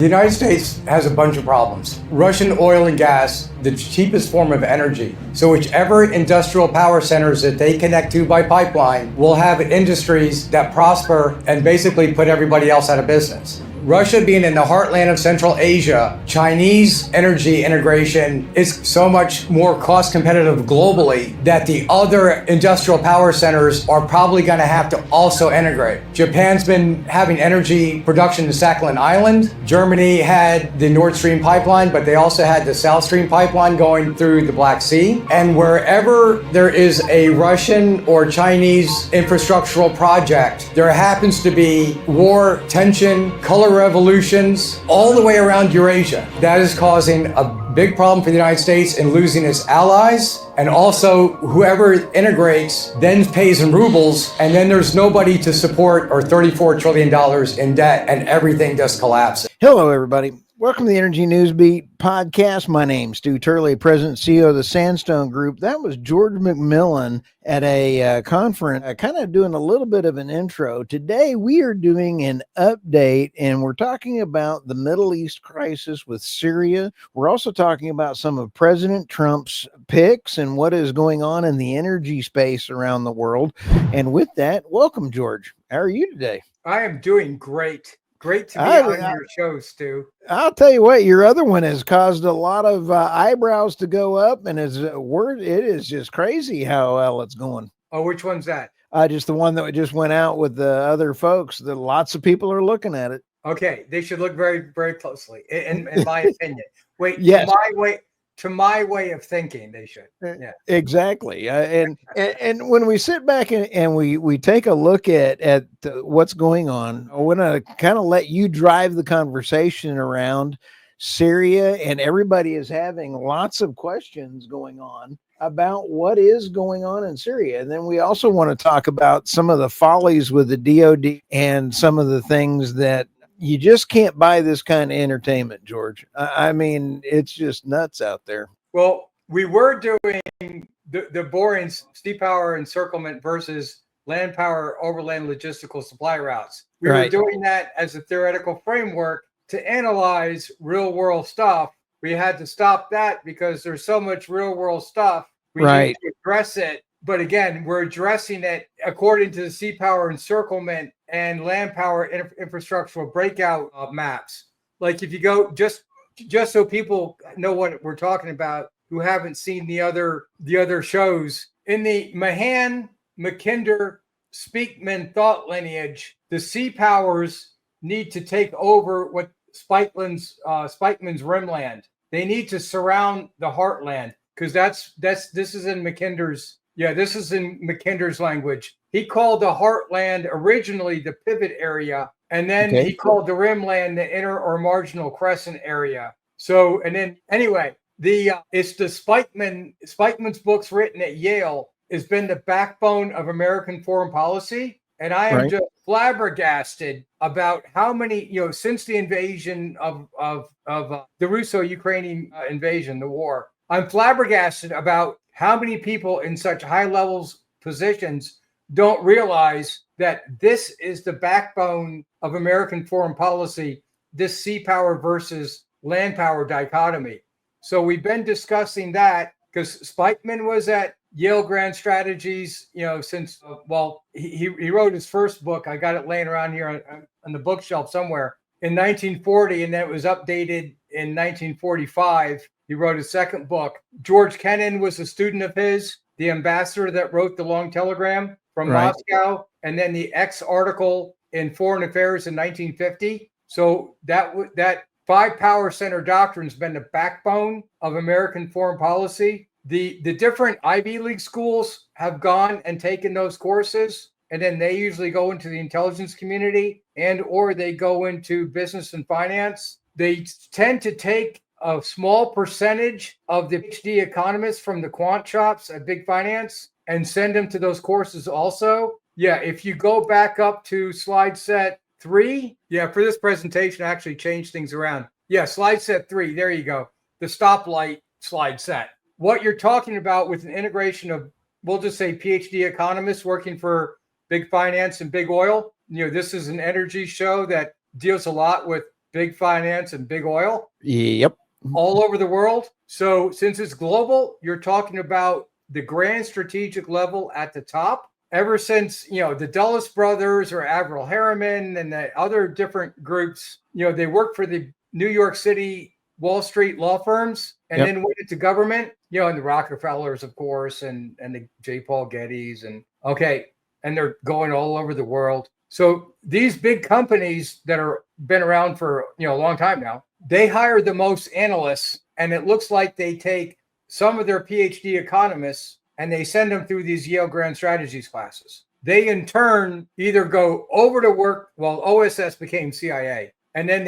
The United States has a bunch of problems. Russian oil and gas, the cheapest form of energy. So whichever industrial power centers that they connect to by pipeline will have industries that prosper and basically put everybody else out of business. Russia being in the heartland of Central Asia, Chinese energy integration is so much more cost competitive globally that the other industrial power centers are probably going to have to also integrate. Japan's been having energy production in Sakhalin Island. Germany had the Nord Stream pipeline, but they also had the South Stream pipeline going through the Black Sea. And wherever there is a Russian or Chinese infrastructural project, there happens to be war, tension, color revolutions all the way around Eurasia. That is causing a big problem for the United States in losing its allies. And also whoever integrates then pays in rubles, and then there's nobody to support our $34 trillion in debt, and everything just collapses. Hello, everybody. Welcome to the Energy News Beat podcast. My name's Stuart Turley, President and CEO of the Sandstone Group. That was George McMillan at a conference, kind of doing a little bit of an intro. Today, we are doing an update, and we're talking about the Middle East crisis with Syria. We're also talking about some of President Trump's picks and what is going on in the energy space around the world. And with that, welcome, George. How are you today? I am doing great. Great to be on your show, Stu. I'll tell you what, your other one has caused a lot of eyebrows to go up, and it is just crazy how well it's going. Oh, which one's that? Just the one that just went out with the other folks. That lots of people are looking at it. Okay, they should look very, very closely, in my opinion. Wait, yes. To my way of thinking, they should. Yeah, exactly. And when we sit back and we take a look at what's going on, I want to kind of let you drive the conversation around Syria, and everybody is having lots of questions going on about what is going on in Syria. And then we also want to talk about some of the follies with the DOD and some of the things that you just can't buy this kind of entertainment, George. I mean, it's just nuts out there. Well, we were doing the boring seapower encirclement versus land power overland logistical supply routes. We were doing that as a theoretical framework to analyze real world stuff. We had to stop that because there's so much real world stuff. We need to address it. But again, we're addressing it according to the seapower encirclement and land power infrastructural breakout maps. Like if you go just so people know what we're talking about who haven't seen the other shows, in the Mahan, Mackinder, Speakman thought lineage, the sea powers need to take over what Spikeman's rimland. They need to surround the heartland because this is in Mackinder's. Yeah, this is in Mackinder's language. He called the heartland originally the pivot area, and then he called the rimland the inner or marginal crescent area. So, and then anyway, it's the Spikeman's books written at Yale has been the backbone of American foreign policy, and I am just flabbergasted about how many, since the invasion of the Russo-Ukrainian invasion, the war. I'm flabbergasted about how many people in such high levels positions don't realize that this is the backbone of American foreign policy, this sea power versus land power dichotomy. So we've been discussing that because Spikeman was at Yale Grand Strategies, since, he wrote his first book. I got it laying around here on the bookshelf somewhere in 1940, and then it was updated in 1945. He wrote his second book. George Kennan was a student of his, the ambassador that wrote the long telegram from Moscow, and then the X article in Foreign Affairs in 1950. So that five power center doctrine has been the backbone of American foreign policy. The different Ivy League schools have gone and taken those courses, and then they usually go into the intelligence community or they go into business and finance. They tend to take a small percentage of the PhD economists from the quant shops at big finance and send them to those courses also. Yeah, if you go back up to slide set 3, for this presentation, I actually changed things around. Yeah, slide set 3, there you go. The stoplight slide set. What you're talking about with an integration of, we'll just say PhD economists working for big finance and big oil. This is an energy show that deals a lot with big finance and big oil. Yep. All over the world. So since it's global, you're talking about the grand strategic level at the top. Ever since, the Dulles brothers or Averell Harriman and the other different groups, they worked for the New York City Wall Street law firms and then went into government, and the Rockefellers, of course, and the J. Paul Gettys and they're going all over the world. So these big companies that are been around for, a long time now, they hire the most analysts, and it looks like they take some of their PhD economists and they send them through these Yale Grand Strategies classes. They in turn either go over to work, OSS became CIA, and then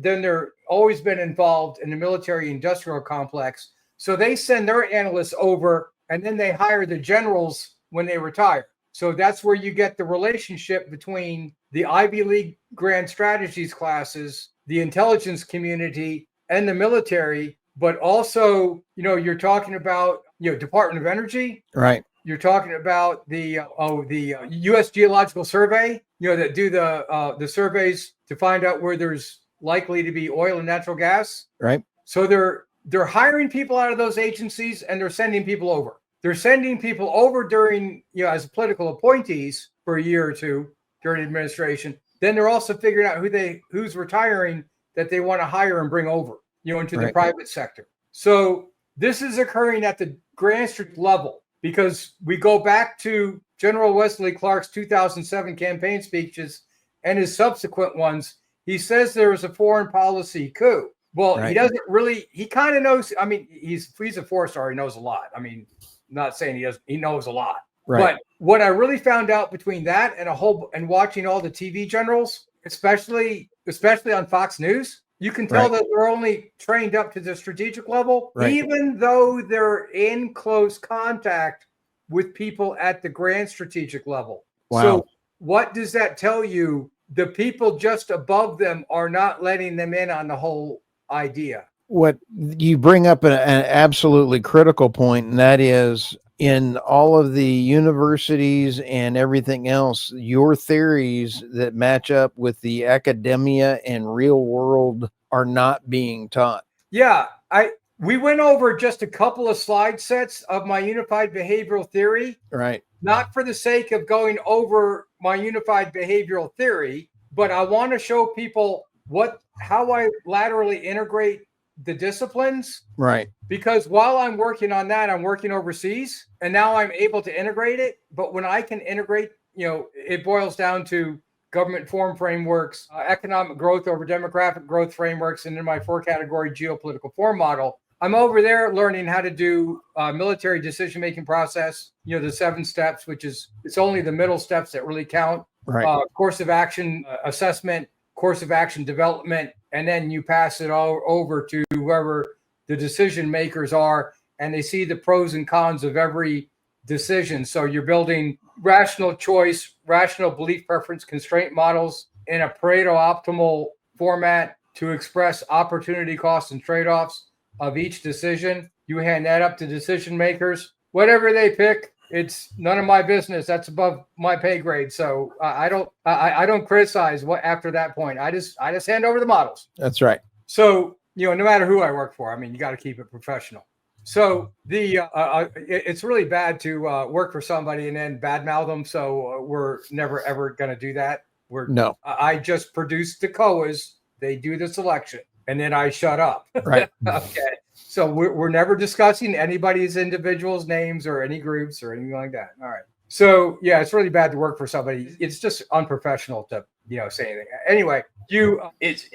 they're always been involved in the military industrial complex. So they send their analysts over, and then they hire the generals when they retire. So that's where you get the relationship between the Ivy League Grand Strategies classes, the intelligence community, and the military. But also, you're talking about, Department of Energy. Right. You're talking about the U.S. Geological Survey, that do the surveys to find out where there's likely to be oil and natural gas. Right. So they're hiring people out of those agencies, and they're sending people over. They're sending people over during, as political appointees for a year or two during administration. Then they're also figuring out who's retiring that they want to hire and bring over, into the private sector. So this is occurring at the grand strategic level because we go back to General Wesley Clark's 2007 campaign speeches and his subsequent ones. He says there was a foreign policy coup. Well, he doesn't really, he kind of knows. I mean, he's a four-star. He knows a lot. I mean, not saying he doesn't, he knows a lot. Right. But what I really found out between that and watching all the TV generals, especially on Fox News, you can tell that they're only trained up to the strategic level, even though they're in close contact with people at the grand strategic level. Wow. So what does that tell you? The people just above them are not letting them in on the whole idea. What you bring up an absolutely critical point, and that is in all of the universities and everything else, your theories that match up with the academia and real world are not being taught. Yeah, we went over just a couple of slide sets of my unified behavioral theory. Right. Not for the sake of going over my unified behavioral theory, but I want to show people how I laterally integrate the disciplines. Right. Because while I'm working on that, I'm working overseas and now I'm able to integrate it. But when I can integrate, it boils down to government form frameworks, economic growth over demographic growth frameworks, and in my 4-category geopolitical form model, I'm over there learning how to do military decision-making process, the 7 steps, it's only the middle steps that really count. Right. Course of action assessment, course of action development, and then you pass it all over to whoever the decision makers are, and they see the pros and cons of every decision. So you're building rational choice, rational belief preference constraint models in a Pareto optimal format to express opportunity costs and trade-offs of each decision. You hand that up to decision makers. Whatever they pick, it's none of my business. That's above my pay grade. So I don't criticize after that point. I just hand over the models. That's right. So, no matter who I work for, I mean, you got to keep it professional. So it's really bad to work for somebody and then badmouth them. So we're never, ever going to do that. I just produce the COAs. They do the selection and then I shut up. Right. Okay. So we're never discussing anybody's individuals' names or any groups or anything like that. All right. So yeah, it's really bad to work for somebody. It's just unprofessional to say anything. Anyway,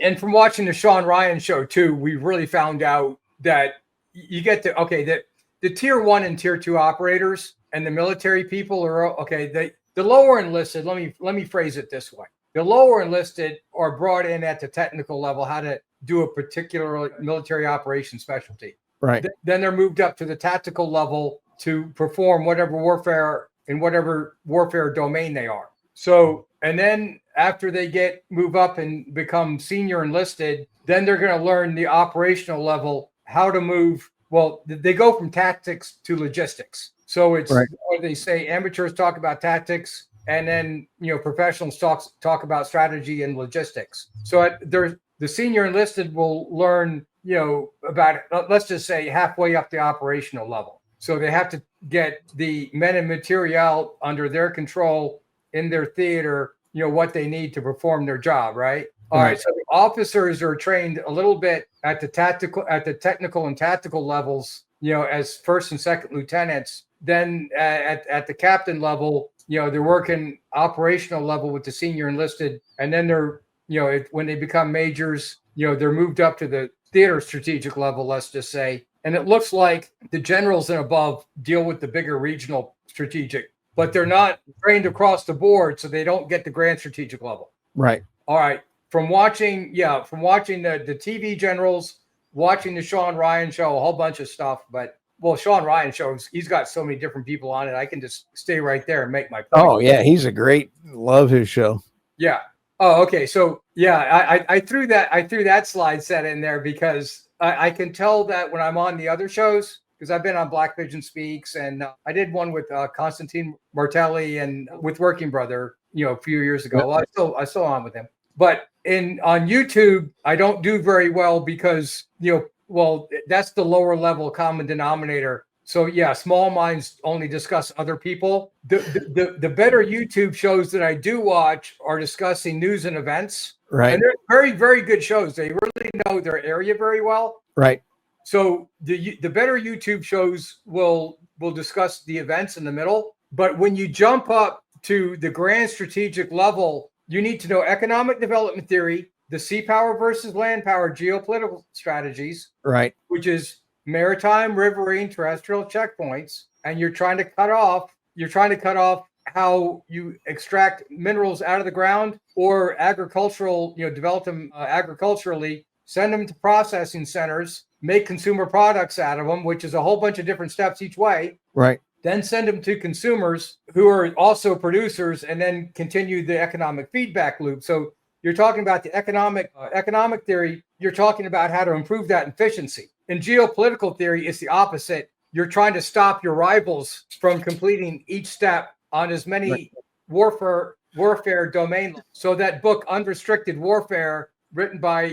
and from watching the Sean Ryan show too, we really found out that you get the tier 1 and tier 2 operators and the military people are the lower enlisted. Let me phrase it this way: the lower enlisted are brought in at the technical level how to do a particular military operation specialty. Right. Then they're moved up to the tactical level to perform whatever warfare domain they are. So, and then after they move up and become senior enlisted, then they're going to learn the operational level, how to move. Well, they go from tactics to logistics. So it's what they say, amateurs talk about tactics, and then professionals talk about strategy and logistics. So the senior enlisted will learn, about, let's just say, halfway up the operational level. So they have to get the men and material under their control in their theater, what they need to perform their job, right? All right. So the officers are trained a little bit at the technical and tactical levels, as first and second lieutenants. Then at the captain level, they're working operational level with the senior enlisted, and then they're, when they become majors, they're moved up to the theater strategic level, let's just say. And it looks like the generals and above deal with the bigger regional strategic, but they're not trained across the board, so they don't get the grand strategic level. Right. All right. From watching the TV generals, watching the Sean Ryan show, a whole bunch of stuff. But, Sean Ryan shows, he's got so many different people on it. I can just stay right there and make my point. Oh, yeah. He's a great, love his show. Yeah. Oh, okay. So, yeah, I threw that slide set in there because I can tell that when I'm on the other shows, because I've been on Black Vision Speaks, and I did one with Constantine Martelli and with Working Brother, a few years ago. Well, I still on with him. But on YouTube, I don't do very well because, that's the lower level common denominator. So yeah, small minds only discuss other people. The better YouTube shows that I do watch are discussing news and events. Right. And they're very, very good shows. They really know their area very well. Right. So the better YouTube shows will discuss the events in the middle. But when you jump up to the grand strategic level, you need to know economic development theory, the seapower versus land power geopolitical strategies, right, which is maritime, riverine, terrestrial checkpoints, and you're trying to cut off how you extract minerals out of the ground or agricultural, develop them agriculturally, send them to processing centers, make consumer products out of them, which is a whole bunch of different steps each way. Right. Then send them to consumers who are also producers, and then continue the economic feedback loop. So you're talking about the economic theory. You're talking about how to improve that efficiency. In geopolitical theory, it's the opposite. You're trying to stop your rivals from completing each step on as many warfare domain. So that book, Unrestricted Warfare, written by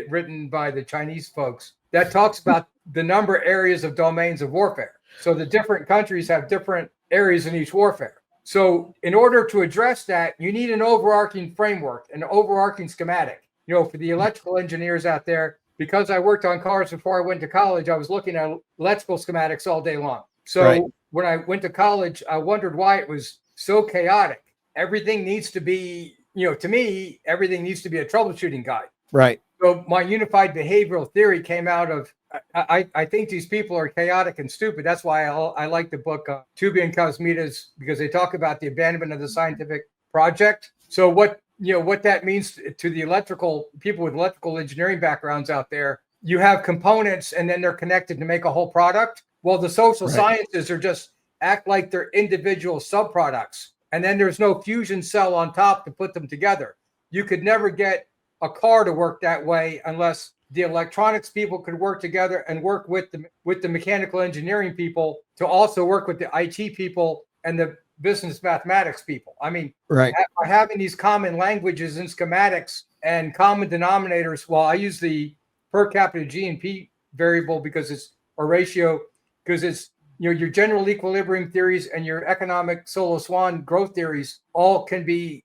written by the Chinese folks, that talks about the number of areas of domains of warfare. So the different countries have different areas in each warfare. So in order to address that, you need an overarching framework, an overarching schematic. For the electrical engineers out there, because I worked on cars before I went to college, I was looking at electrical schematics all day long. So when I went to college, I wondered why it was so chaotic. Everything needs to be, to me, everything needs to be a troubleshooting guide. Right. So my unified behavioral theory came out of, I think these people are chaotic and stupid. That's why I like the book Tubi and Cosmitas, because they talk about the abandonment of the scientific project. So what that means to the electrical people with electrical engineering backgrounds out there, you have components and then they're connected to make a whole product. Well, the social sciences are just act like they're individual subproducts. And then there's no fusion cell on top to put them together. You could never get a car to work that way unless the electronics people could work together and work with the mechanical engineering people to also work with the IT people and the business mathematics people. I mean, by having these common languages and schematics and common denominators, well, I use the per capita GNP variable because it's a ratio, because it's, your general equilibrium theories and your economic solo swan growth theories all can be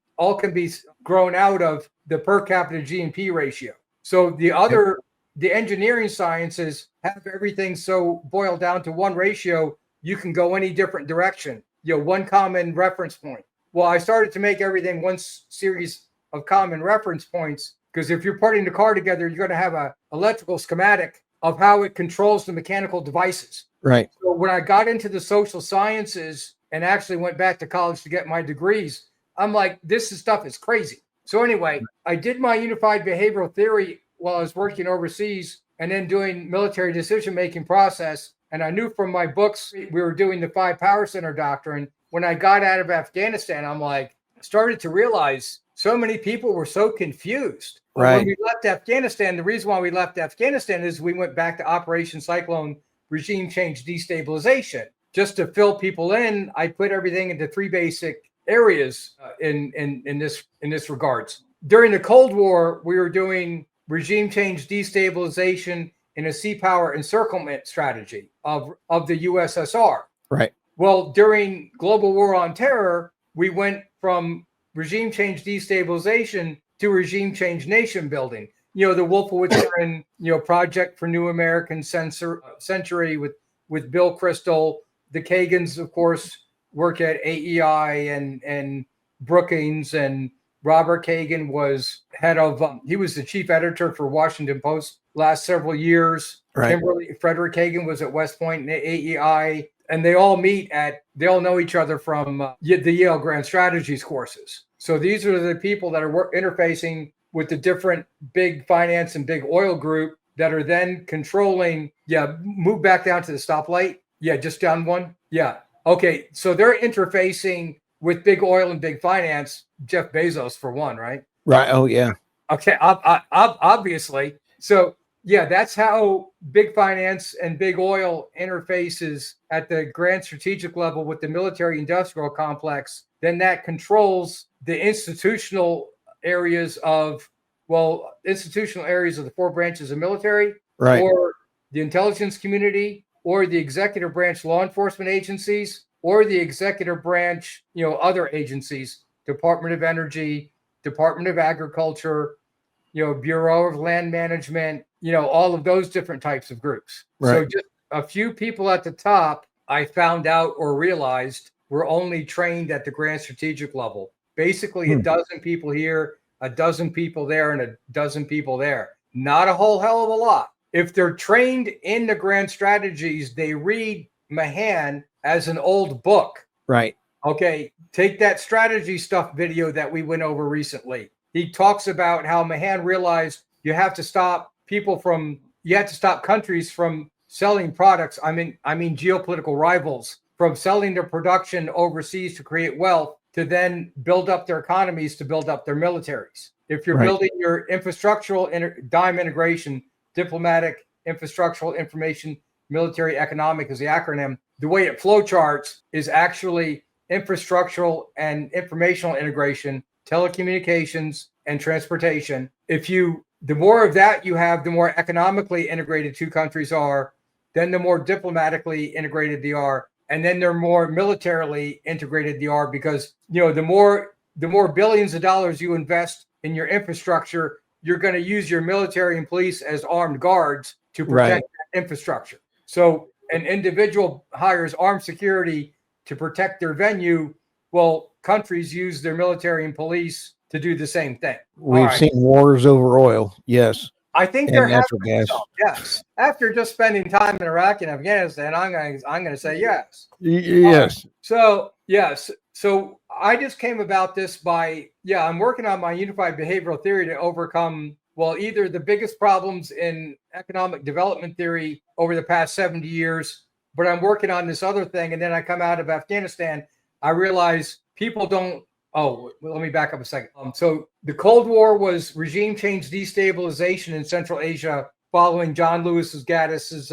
grown out of the per capita GNP ratio. So the engineering sciences have everything so boiled down to one ratio, you can go any different direction, one common reference point. Well, I started to make everything one series of common reference points, because if you're putting the car together, you're going to have an electrical schematic of how it controls the mechanical devices. Right. So when I got into the social sciences and actually went back to college to get my degrees, I'm like, this stuff is crazy. So anyway, I did my unified behavioral theory while I was working overseas and then doing military decision-making process. And I knew from my books, we were doing the 5 power center doctrine. When I got out of Afghanistan, I'm like, started to realize so many people were so confused. Right. When we left Afghanistan, the reason why we left Afghanistan is we went back to Operation Cyclone Regime Change Destabilization. Just to fill people in, I put everything into 3 basic areas in this regards. during the Cold War, we were doing regime change, destabilization, in a seapower encirclement strategy of the USSR. Right. Well, during global war on terror, we went from regime change destabilization to regime change nation building. The Wolfowitz Project for New American Century with Bill Kristol. The Kagans, of course, work at AEI and Brookings, and Robert Kagan was head of, he was the chief editor for Washington Post last several years. Right. Frederick Kagan was at West Point and AEI, and they all know each other from the Yale Grand Strategies courses. So these are the people that are interfacing with the different big finance and big oil group that are then controlling. Yeah, move back down to the stoplight. Yeah, just down one. Yeah. Okay, so they're interfacing with big oil and big finance, Jeff Bezos for one, right? Right. Oh, yeah. Okay, obviously. So, yeah, that's how big finance and big oil interfaces at the grand strategic level with the military industrial complex. Then that controls the institutional areas of the four branches of military, right, or the intelligence community, or the executive branch law enforcement agencies, or the executive branch, other agencies, Department of Energy, Department of Agriculture, Bureau of Land Management, all of those different types of groups. Right. So just a few people at the top, I found out or realized, were only trained at the grand strategic level. Basically, a dozen people here, a dozen people there, and a dozen people there. Not a whole hell of a lot. If they're trained in the grand strategies, they read Mahan as an old book. Right. Okay, take that strategy stuff video that we went over recently. He talks about how Mahan realized you have to stop countries from selling products. I mean geopolitical rivals from selling their production overseas to create wealth, to then build up their economies, to build up their militaries. If you're building your infrastructural DIME integration, diplomatic, infrastructural, information, military, economic is the acronym. The way it flowcharts is actually infrastructural and informational integration, telecommunications, and transportation. The more of that you have, the more economically integrated two countries are, then the more diplomatically integrated they are, and then they're more militarily integrated they are, because the more billions of dollars you invest in your infrastructure, you're going to use your military and police as armed guards to protect that infrastructure. So an individual hires armed security to protect their venue. Well, countries use their military and police to do the same thing. We've seen wars over oil. Yes. I think there has been some, yes. After just spending time in Iraq and Afghanistan, I'm going to say yes. Yes. So yes. So I just came about this by, I'm working on my unified behavioral theory to overcome, either the biggest problems in economic development theory over the past 70 years, but I'm working on this other thing. And then I come out of Afghanistan, I realize people don't. Let me back up a second. So the Cold War was regime change destabilization in Central Asia following John Lewis Gaddis's,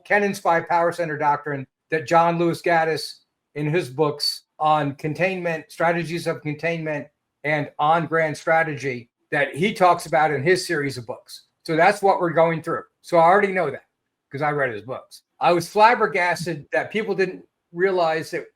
Kennan's 5 Power Center doctrine that John Lewis Gaddis in his books on containment, strategies of containment, and on grand strategy that he talks about in his series of books. So that's what we're going through. So I already know that because I read his books. I was flabbergasted that people didn't realize that,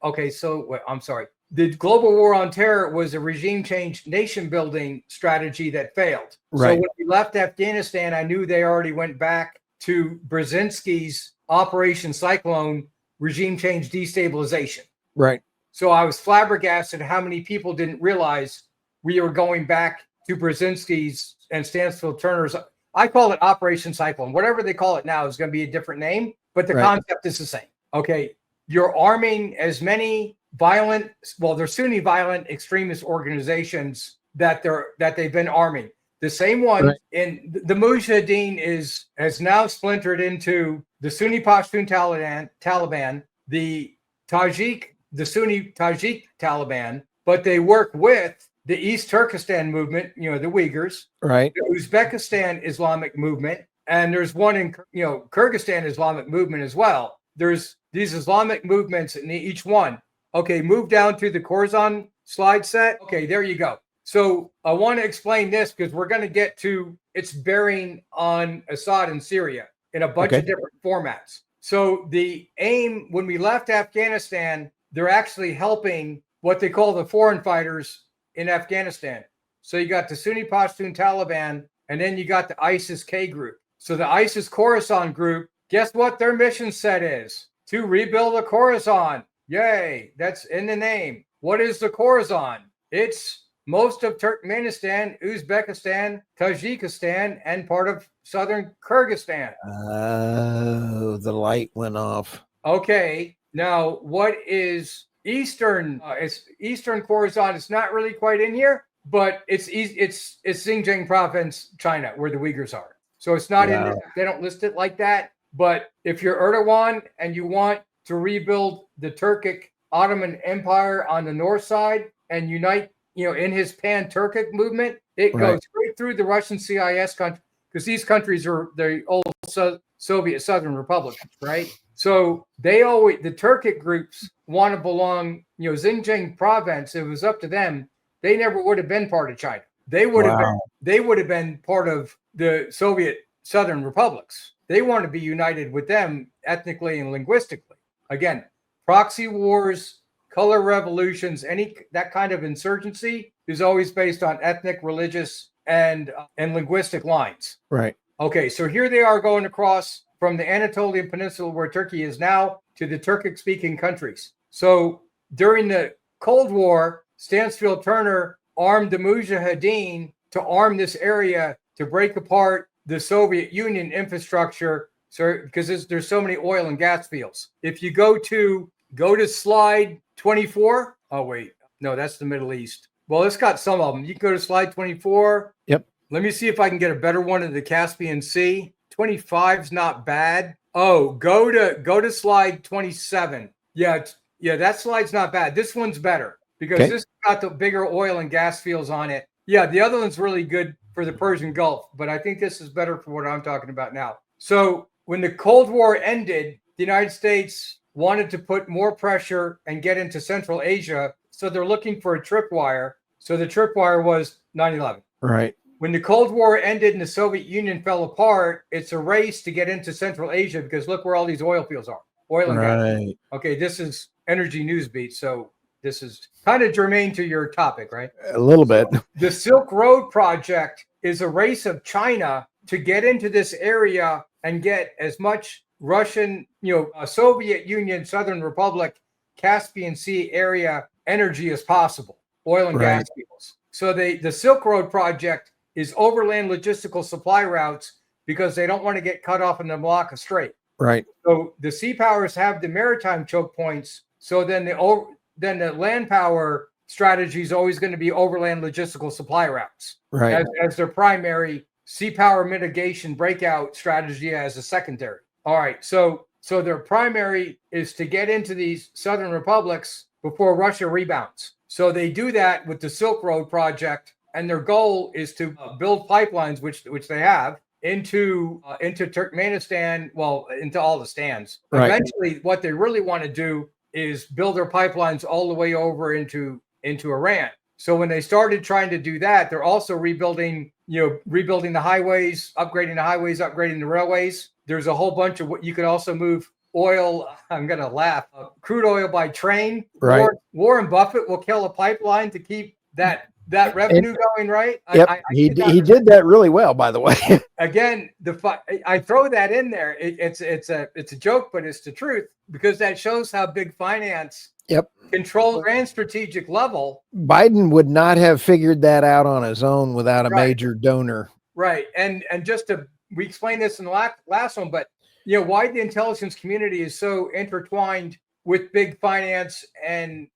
the global war on terror was a regime change nation building strategy that failed. Right. So when we left Afghanistan, I knew they already went back to Brzezinski's Operation Cyclone regime change destabilization. Right. So I was flabbergasted how many people didn't realize we were going back to Brzezinski's and Stansfield Turner's. I call it Operation Cyclone. Whatever they call it now is going to be a different name, but the concept is the same. Okay. You're arming as many they're Sunni violent extremist organizations that they've been arming. The same one in the Mujahideen has now splintered into the Sunni Pashtun Taliban, the Sunni Tajik Taliban, but they work with the East Turkestan movement, the Uyghurs, right? The Uzbekistan Islamic movement, and there's one in Kyrgyzstan Islamic movement as well. There's these Islamic movements in each one. Okay, move down to the Khorasan slide set. Okay, there you go. So I want to explain this because we're going to get to its bearing on Assad and Syria in a bunch of different formats. So the aim when we left Afghanistan, they're actually helping what they call the foreign fighters in Afghanistan. So you got the Sunni Pashtun Taliban, and then you got the ISIS-K group. So the ISIS Khorasan group, guess what their mission set is? To rebuild the Khorasan. Yay, that's in the name. What is the Khorasan? It's most of Turkmenistan, Uzbekistan, Tajikistan, and part of southern Kyrgyzstan. Oh, the light went off. Okay, now what is Eastern? It's Eastern Khorasan. It's not really quite in here, but it's Xinjiang province, China, where the Uyghurs are. So it's not in. They don't list it like that. But if you're Erdogan and you want to rebuild the Turkic Ottoman Empire on the north side and unite, in his pan-Turkic movement, it goes straight through the Russian CIS country, because these countries are the old Soviet Southern Republics, right? So the Turkic groups want to belong, Xinjiang province. It was up to them. They never would have been part of China. They would have been part of the Soviet Southern Republics. They want to be united with them ethnically and linguistically. Again, proxy wars, color revolutions, that kind of insurgency is always based on ethnic, religious, and linguistic lines. Right. Okay, so here they are going across from the Anatolian Peninsula, where Turkey is now, to the Turkic-speaking countries. So during the Cold War, Stansfield Turner armed the Mujahideen to arm this area to break apart the Soviet Union infrastructure. So because there's so many oil and gas fields. If you go to slide 24. Oh, wait. No, that's the Middle East. Well, it's got some of them. You can go to slide 24. Yep. Let me see if I can get a better one of the Caspian Sea. 25's not bad. Oh, go to slide 27. Yeah, that slide's not bad. This one's better because this has got the bigger oil and gas fields on it. Yeah, the other one's really good for the Persian Gulf, but I think this is better for what I'm talking about now. So when the Cold War ended, the United States wanted to put more pressure and get into Central Asia. So they're looking for a tripwire. So the tripwire was 9/11. Right. When the Cold War ended and the Soviet Union fell apart, it's a race to get into Central Asia because look where all these oil fields are. Oil and gas. Okay, this is Energy News Beat. So this is kind of germane to your topic, right? A little bit. The Silk Road Project is a race of China to get into this area and get as much Russian, Soviet Union, Southern Republic, Caspian Sea area energy as possible, oil and gas fields. So the Silk Road Project is overland logistical supply routes because they don't want to get cut off in the Malacca Strait. Right. So the sea powers have the maritime choke points. So then the land power strategy is always going to be overland logistical supply routes. Right. As their primary, sea power mitigation breakout strategy as a secondary. All right, so their primary is to get into these southern republics before Russia rebounds. So they do that with the Silk Road Project, and their goal is to build pipelines, which they have, into Turkmenistan, into all the stands. Right. Eventually, what they really want to do is build their pipelines all the way over into Iran. So when they started trying to do that, they're also rebuilding the highways, upgrading the railways. There's a whole bunch of what you could also move oil. I'm going to laugh. Crude oil by train. Right. Warren Buffett will kill a pipeline to keep that revenue going, right? Yep. He did that really well, by the way. Again, I throw that in there. It's a joke, but it's the truth because that shows how big finance controls and strategic level. Biden would not have figured that out on his own without a major donor. Right. And we explained this in the last one, but why the intelligence community is so intertwined with big finance and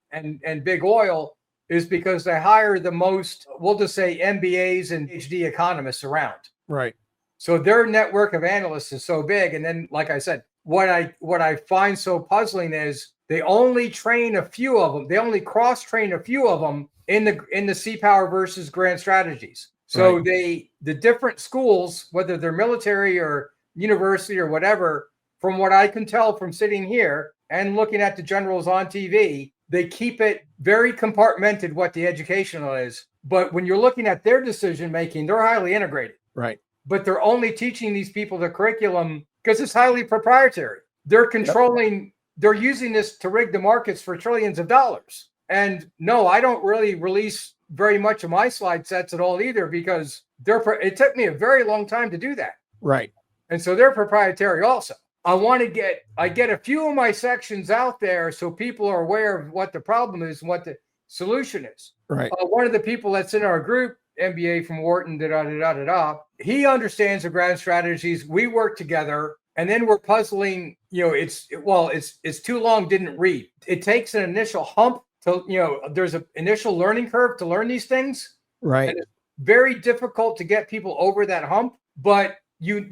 big oil is because they hire the most, we'll just say MBAs and PhD economists around. Right. So their network of analysts is so big. And then, like I said, what I find so puzzling is they only train a few of them. They only cross-train a few of them in the seapower versus grand strategies. So the different schools, whether they're military or university or whatever, from what I can tell from sitting here and looking at the generals on TV, they keep it very compartmented what the educational is. But when you're looking at their decision making, they're highly integrated. Right. But they're only teaching these people the curriculum because it's highly proprietary. They're controlling, they're using this to rig the markets for trillions of dollars. And no, I don't really release very much of my slide sets at all either, because it took me a very long time to do that. Right. And so they're proprietary also. I get a few of my sections out there so people are aware of what the problem is and what the solution is. Right. One of the people that's in our group, MBA from Wharton, he understands the grand strategies. We work together, and then we're puzzling. It's too long. Didn't read. It takes an initial hump to, there's an initial learning curve to learn these things. Right. And it's very difficult to get people over that hump. But you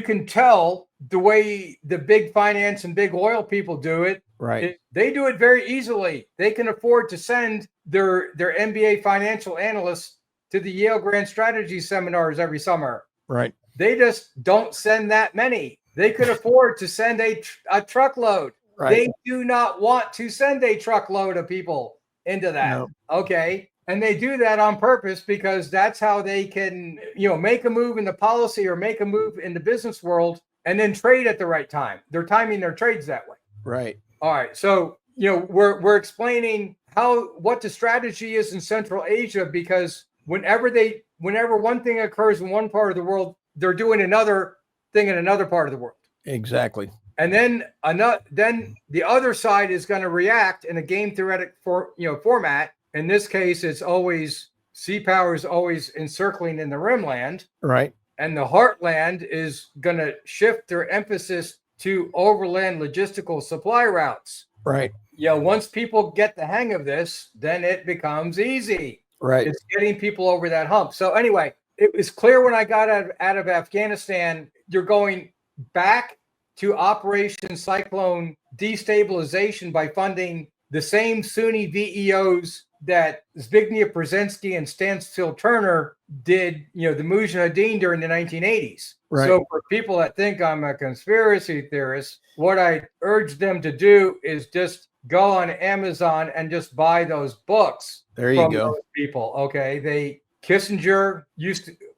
can tell the way the big finance and big oil people do it. Right. They do it very easily. They can afford to send their MBA financial analysts to the Yale Grand Strategy seminars every summer. Right. They just don't send that many. They could afford to send a truckload. Right. They do not want to send a truckload of people into that. No. Okay. And they do that on purpose because that's how they can, make a move in the policy or make a move in the business world and then trade at the right time. They're timing their trades that way. Right. All right. So, we're explaining what the strategy is in Central Asia, because whenever one thing occurs in one part of the world, they're doing another thing in another part of the world. Exactly. And then the other side is going to react in a game theoretic format. In this case, it's always seapower is always encircling in the rimland. Right. And the heartland is going to shift their emphasis to overland logistical supply routes. Right. Once people get the hang of this, then it becomes easy. Right. It's getting people over that hump. So anyway, it was clear when I got out of Afghanistan, you're going back to Operation Cyclone destabilization by funding the same Sunni VEOs that Zbigniew Brzezinski and Stansfield Turner did, the Mujahideen during the 1980s. Right. So for people that think I'm a conspiracy theorist, what I urge them to do is just go on Amazon and just buy those books. There you go. Those people. Okay. Kissinger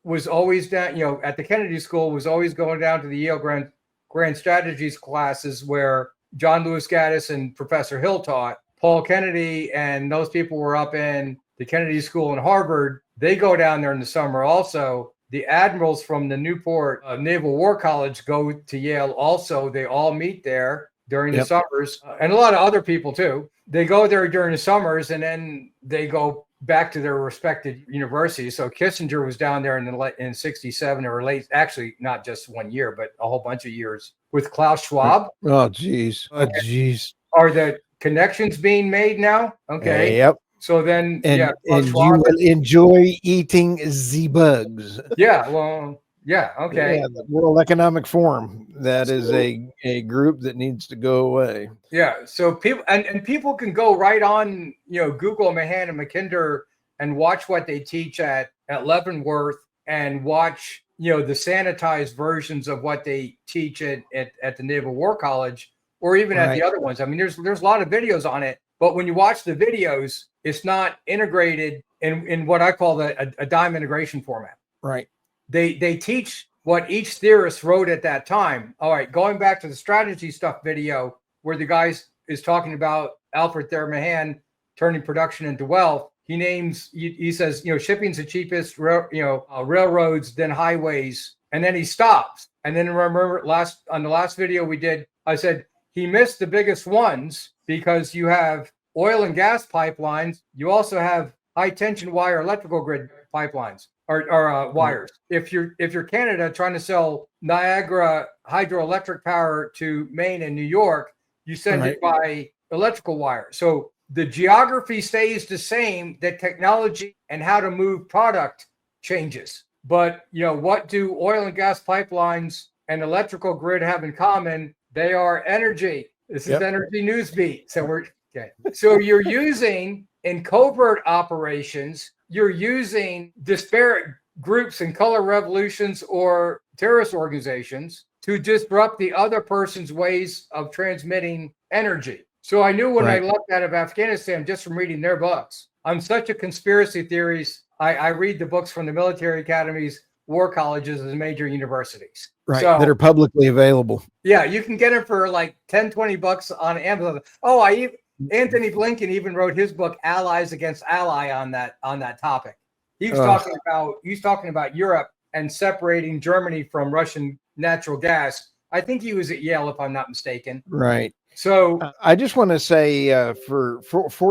was always down, at the Kennedy School, was always going down to the Yale Grand Strategies classes where John Lewis Gaddis and Professor Hill taught. Paul Kennedy and those people were up in the Kennedy School in Harvard. They go down there in the summer also. The admirals from the Newport Naval War College go to Yale also. They all meet there during the summers, and a lot of other people too. They go there during the summers, and then they go back to their respected universities. So Kissinger was down there in 67 or late, actually not just 1 year, but a whole bunch of years with Klaus Schwab. Oh, geez. Are the connections being made now? Okay. Yep. So then, and you will enjoy eating the bugs. Yeah. Well, yeah. Okay. Yeah, the World Economic Forum. That is a group that needs to go away. Yeah. So people and people can go right on, Google Mahan and Mackinder and watch what they teach at Leavenworth and watch, the sanitized versions of what they teach at the Naval War College. Or even at the other ones. I mean, there's a lot of videos on it, but when you watch the videos, it's not integrated in what I call a dime integration format. Right. They teach what each theorist wrote at that time. All right, going back to the strategy stuff video where the guy is talking about Alfred Thayer Mahan turning production into wealth. He says, shipping's the cheapest, railroads, then highways, and then he stops. And then remember on the last video we did, I said, he missed the biggest ones because you have oil and gas pipelines. You also have high tension wire electrical grid pipelines or wires. If you're Canada trying to sell Niagara hydroelectric power to Maine and New York, you send it by electrical wire. So the geography stays the same. The technology and how to move product changes. But what do oil and gas pipelines and electrical grid have in common? They are energy. This is Energy Newsbeat. So you're using in covert operations, you're using disparate groups and color revolutions or terrorist organizations to disrupt the other person's ways of transmitting energy. So I knew when I Right. left out of Afghanistan just from reading their books. I'm such a conspiracy theories. I read the books from the military academies, war colleges, and major universities. Right. So, that are publicly available. yeah, you can get them for like 10, 20 bucks on Amazon. Oh, Anthony Blinken even wrote his book Allies Against Ally on that topic. He's talking about Europe and separating Germany from Russian natural gas. I think he was at Yale, if I'm not mistaken. Right. So I just want to say for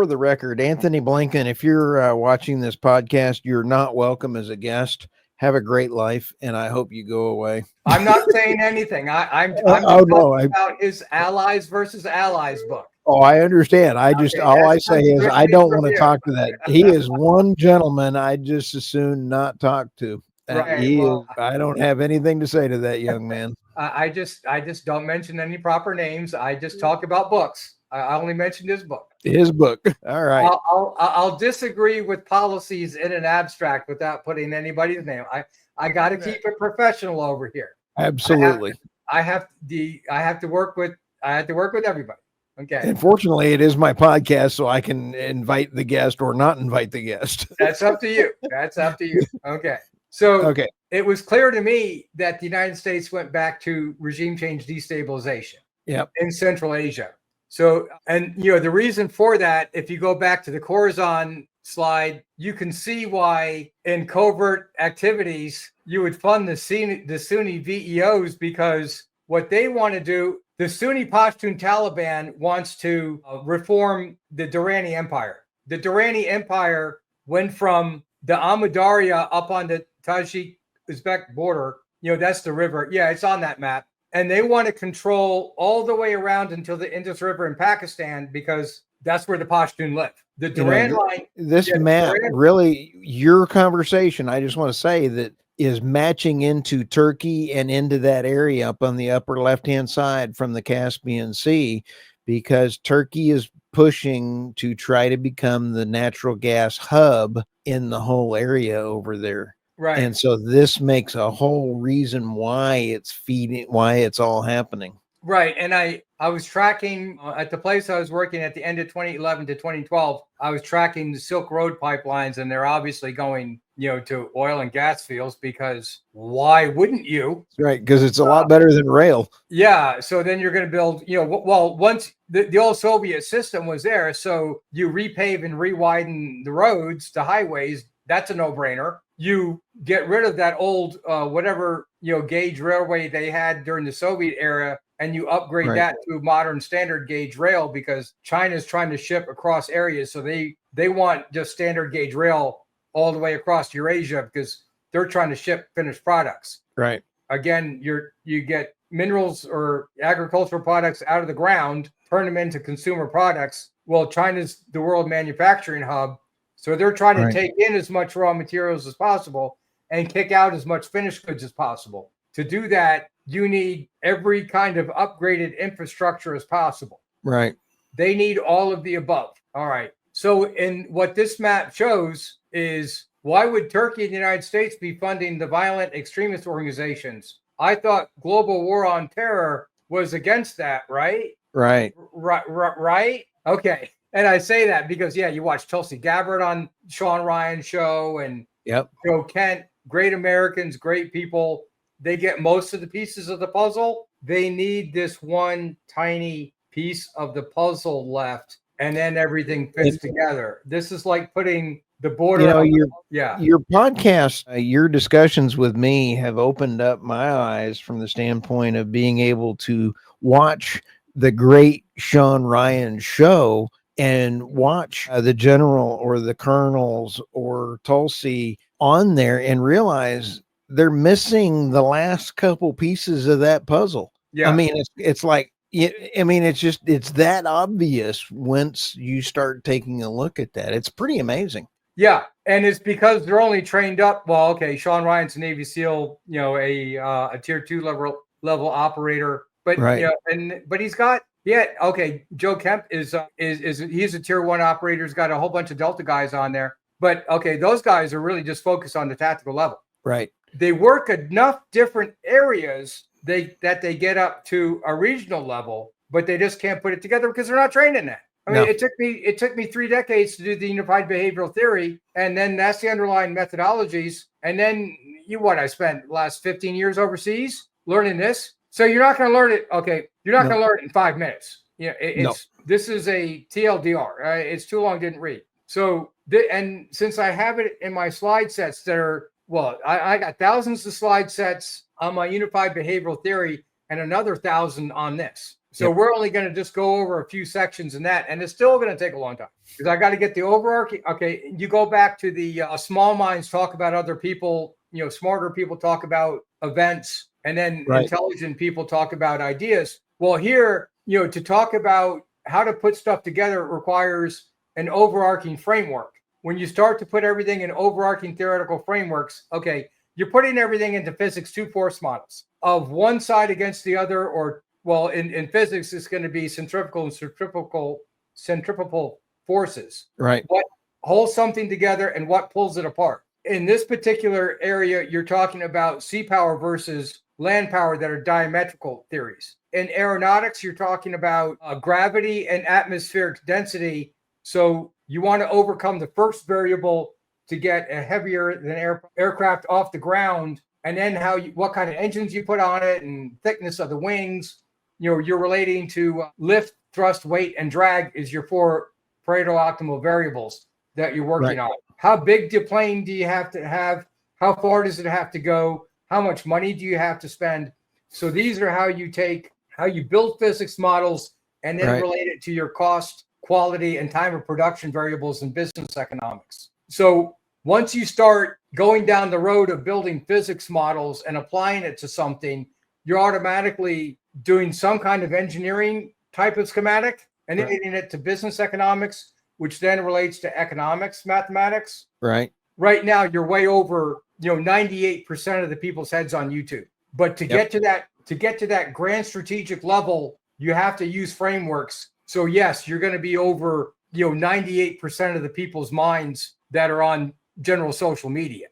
the record, Anthony Blinken, if you're watching this podcast, you're not welcome as a guest. Have a great life, and I hope you go away. I'm not saying anything. I'm talking about his Allies versus Allies book. Oh, I understand. All I say is I don't want to talk to that. He is one gentleman I just as soon not talk to. Right. I don't have anything to say to that young man. I just don't mention any proper names. I just talk about books. I only mentioned his book. His book. All right. I'll disagree with policies in an abstract without putting anybody's name. I got to keep it professional over here. Absolutely. I have to work with everybody. Okay. And fortunately, it is my podcast, so I can invite the guest or not invite the guest. That's up to you. Okay. So it was clear to me that the United States went back to regime change destabilization in Central Asia. So, and the reason for that, if you go back to the Khorasan slide, you can see why in covert activities you would fund the Sunni VEOs, because what they want to do, the Sunni Pashtun Taliban wants to reform the Durrani Empire. The Durrani Empire went from the Amudarya up on the Tajik-Uzbek border. That's the river. Yeah, it's on that map. And they want to control all the way around until the Indus River in Pakistan, because that's where the Pashtun live. The Durrani line. This map, really, your conversation, I just want to say that is matching into Turkey and into that area up on the upper left-hand side from the Caspian Sea, because Turkey is pushing to try to become the natural gas hub in the whole area over there. Right. And so this makes a whole reason why it's all happening. Right. And I was tracking at the place I was working at the end of 2011 to 2012. I was tracking the Silk Road pipelines, and they're obviously going, to oil and gas fields, because why wouldn't you? Right. Because it's a lot better than rail. Yeah. So then you're going to build, once the old Soviet system was there, so you repave and re-widen the roads to highways. That's a no-brainer. You get rid of that old gauge railway they had during the Soviet era, and you upgrade that to modern standard gauge rail, because China's trying to ship across areas. So they want just standard gauge rail all the way across Eurasia, because they're trying to ship finished products. Right. Again, you get minerals or agricultural products out of the ground, turn them into consumer products. Well, China's the world manufacturing hub. So they're trying to take in as much raw materials as possible and kick out as much finished goods as possible. To do that, you need every kind of upgraded infrastructure as possible. Right. They need all of the above. All right. So in what this map shows is, why would Turkey and the United States be funding the violent extremist organizations? I thought global war on terror was against that, right? Right. Right. Okay. And I say that because, you watch Tulsi Gabbard on Sean Ryan's show, and Joe Kent, great Americans, great people. They get most of the pieces of the puzzle. They need this one tiny piece of the puzzle left, and then everything fits together. This is like putting the border. Your podcast, your discussions with me have opened up my eyes from the standpoint of being able to watch the great Sean Ryan show and watch the general or the colonels or Tulsi on there and realize they're missing the last couple pieces of that puzzle. Yeah. I mean, it's like, it's that obvious once you start taking a look at that. It's pretty amazing. Yeah. And it's because they're only trained up. Well, okay, Sean Ryan's a Navy SEAL, a tier 2 level operator, but but he's got, Joe Kemp is he's a tier 1 operator. He's got a whole bunch of Delta guys on there, but those guys are really just focused on the tactical level. Right. They work enough different areas that they get up to a regional level but they just can't put it together because they're not trained in that. I mean, it took me 3 decades to do the unified behavioral theory, and then that's the underlying methodologies. And then I spent the last 15 years overseas learning this. So you're not going to learn it. Okay, you're not going to learn it in 5 minutes. This is a TLDR. It's too long, didn't read. So and since I have it in my slide sets that are I got thousands of slide sets on my unified behavioral theory and another 1,000 on this. So we're only going to just go over a few sections in that, and it's still going to take a long time because I got to get the overarching. Okay, you go back to the small minds talk about other people, smarter people talk about events, and then intelligent people talk about ideas. Well, here, to talk about how to put stuff together requires an overarching framework. When you start to put everything in overarching theoretical frameworks, okay, you're putting everything into physics 2 force models of one side against the other, or in physics, it's going to be centrifugal and centripetal forces. Right. What holds something together and what pulls it apart. In this particular area, you're talking about seapower versus land power that are diametrical theories. In aeronautics, you're talking about gravity and atmospheric density. So you want to overcome the first variable to get a heavier than aircraft off the ground, and then what kind of engines you put on it and thickness of the wings. You're relating to lift, thrust, weight, and drag is your 4 Pareto optimal variables that you're working on. How big the plane do you have to have? How far does it have to go? How much money do you have to spend? So these are how you build physics models and then relate it to your cost, quality, and time of production variables in business economics. So once you start going down the road of building physics models and applying it to something, you're automatically doing some kind of engineering type of schematic and then getting it to business economics, which then relates to economics, mathematics. Right now, you're way over, 98% of the people's heads on YouTube. But to get to that grand strategic level, you have to use frameworks. So yes, you're going to be over, 98% of the people's minds that are on general social media.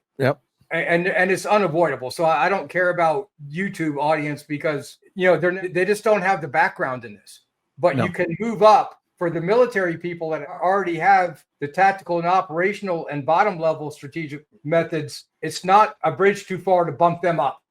And it's unavoidable. So I don't care about YouTube audience because, they just don't have the background in this. But you can move up for the military people that already have the tactical and operational and bottom level strategic methods. It's not a bridge too far to bump them up.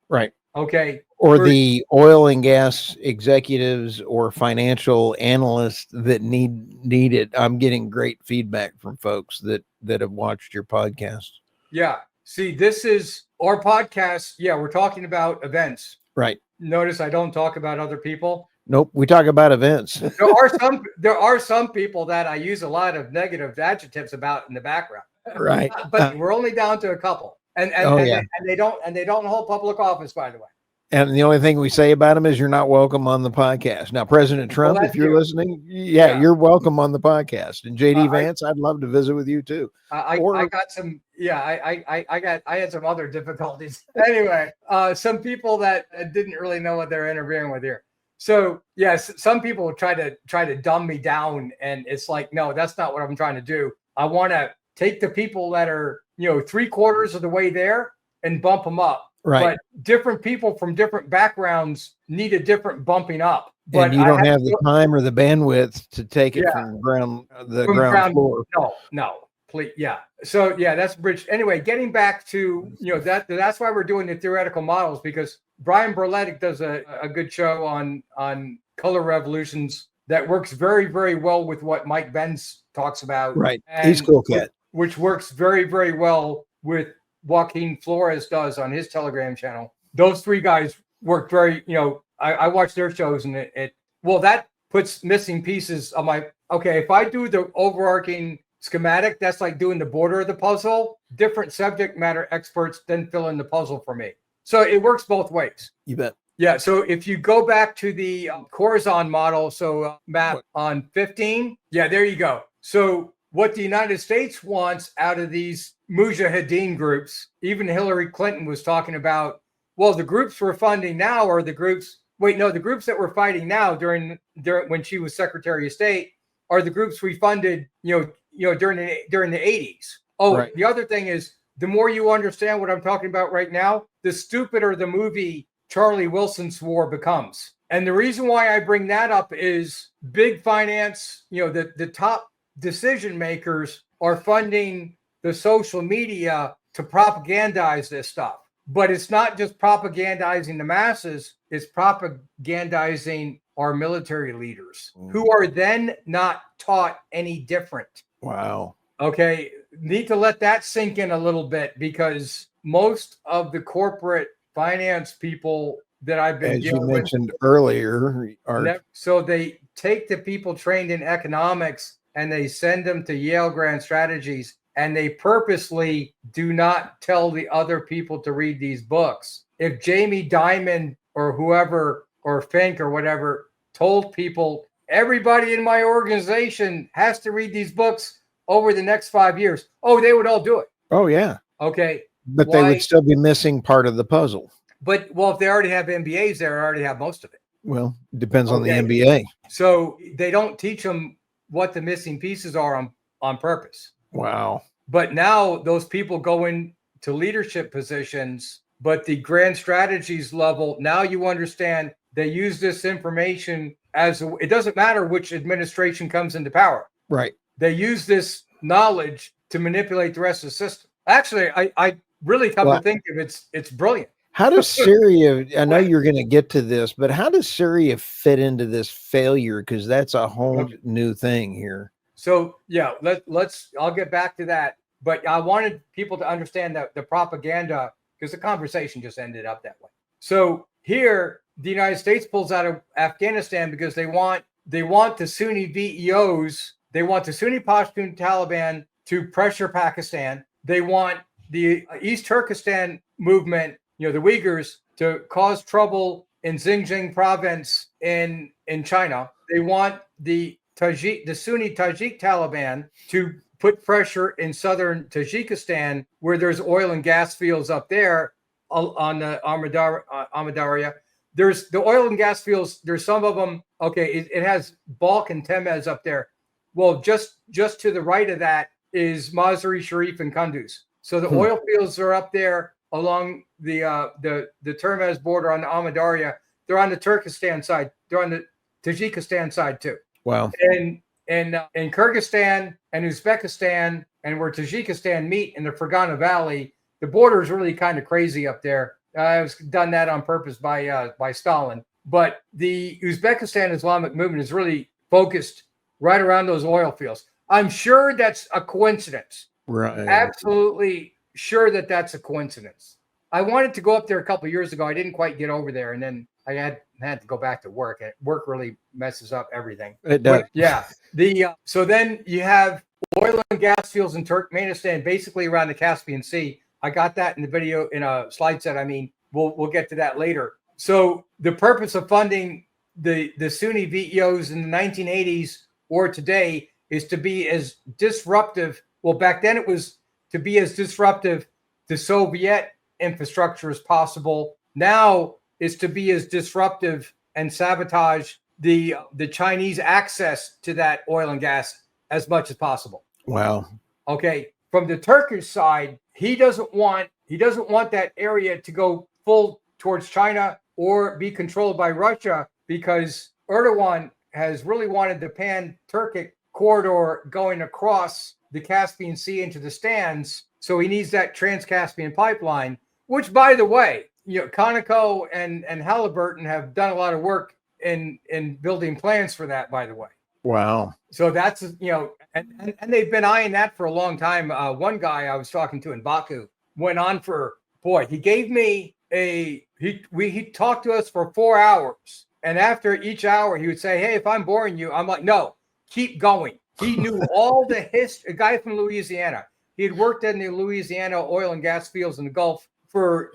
Okay. Or the oil and gas executives or financial analysts that need it. I'm getting great feedback from folks that have watched your podcast. Yeah. See, this is our podcast. Yeah, we're talking about events. Notice I don't talk about other people. Nope, we talk about events. There are some people that I use a lot of negative adjectives about in the background. But we're only down to a couple. And they don't hold public office, by the way. And the only thing we say about them is you're not welcome on the podcast. Now, President Trump, if you're listening, you're welcome on the podcast. And JD Vance, I'd love to visit with you too. I got some, I had some other difficulties. Anyway, some people that didn't really know what they're interviewing with here. So yes, some people try to dumb me down, and it's like, no, that's not what I'm trying to do. I want to take the people that are, 3/4 of the way there and bump them up. But different people from different backgrounds need a different bumping up. But and you don't have the time or the bandwidth to take it from ground floor. No, please. Yeah. So that's bridge. Anyway, getting back to, that's why we're doing the theoretical models, because Brian Berletic does a good show on color revolutions that works very, very well with what Mike Benz talks about. He's cool cat. Which works very, very well with Joaquin Flores does on his Telegram channel. Those 3 guys work very, I watch their shows, and that puts missing pieces on my, if I do the overarching schematic, that's like doing the border of the puzzle. Different subject matter experts then fill in the puzzle for me. So it works both ways. You bet. Yeah. So if you go back to the Corazon model, so map on 15, there you go. So what the United States wants out of these Mujahideen groups, even Hillary Clinton was talking about, the groups we're funding now are the groups, the groups that we're fighting now during when she was Secretary of State are the groups we funded, during the 80s. The other thing is, the more you understand what I'm talking about right now, the stupider the movie Charlie Wilson's War becomes. And the reason why I bring that up is big finance, the top decision makers are funding the social media to propagandize this stuff. But it's not just propagandizing the masses, it's propagandizing our military leaders who are then not taught any different. Wow. Okay. Need to let that sink in a little bit, because most of the corporate finance people that I've been as you mentioned earlier so they take the people trained in economics and they send them to Yale Grand Strategies, and they purposely do not tell the other people to read these books. If Jamie Dimon or whoever, or Fink or whatever, told people everybody in my organization has to read these books over the next 5 years, they would all do it. Oh yeah. Okay. But they would still be missing part of the puzzle. But if they already have MBAs, they already have most of it. Well, depends on the MBA. So they don't teach them what the missing pieces are on purpose. Wow. But now those people go into leadership positions, but the grand strategies level, now you understand they use this information it doesn't matter which administration comes into power. Right. They use this knowledge to manipulate the rest of the system. Actually, I really come to think of it's brilliant. How does Syria, I know you're going to get to this, but how does Syria fit into this failure? Because that's a whole new thing here. So yeah, I'll get back to that. But I wanted people to understand that the propaganda, because the conversation just ended up that way. So here, the United States pulls out of Afghanistan because they want the Sunni VEOs, they want the Sunni Pashtun Taliban to pressure Pakistan. They want the East Turkestan movement, the Uyghurs, to cause trouble in Xinjiang province in China. They want the Sunni Tajik Taliban to put pressure in southern Tajikistan, where there's oil and gas fields up there on the Amudarya. There's the oil and gas fields. There's some of them. Okay, it has Balk and Temez up there. Well, just to the right of that is Mazar-e Sharif and Kunduz. So the oil fields are up there along the Termez border on the Amudarya. They're on the Turkestan side. They're on the Tajikistan side too. Wow. And in Kyrgyzstan and Uzbekistan, and where Tajikistan meet in the Fergana Valley, the border is really kind of crazy up there. It was done that on purpose by Stalin. But the Uzbekistan Islamic movement is really focused right around those oil fields. I'm sure that's a coincidence. Right. Absolutely sure that's a coincidence. I wanted to go up there a couple of years ago. I didn't quite get over there, and then I had to go back to work. And work really messes up everything. It does. But, yeah. So then you have oil and gas fields in Turkmenistan, basically around the Caspian Sea. I got that in the video in a slide set. I mean, we'll get to that later. So the purpose of funding the Sunni VEOs in the 1980s or today is to be as disruptive. Well, back then it was to be as disruptive to Soviet infrastructure as possible. Now is to be as disruptive and sabotage the Chinese access to that oil and gas as much as possible. Wow. Okay. From the Turkish side, he doesn't want that area to go full towards China or be controlled by Russia, because Erdogan has really wanted the pan-Turkic corridor going across the Caspian Sea into the Stans. So he needs that Trans-Caspian pipeline, which, by the way, Conoco and Halliburton have done a lot of work in building plans for that, by the way. Wow. So that's, and they've been eyeing that for a long time. One guy I was talking to in Baku went on for, he gave me he talked to us for 4 hours. And after each hour, he would say, "Hey, if I'm boring you," I'm like, "No, keep going." He knew all the history. A guy from Louisiana. He had worked in the Louisiana oil and gas fields in the Gulf for,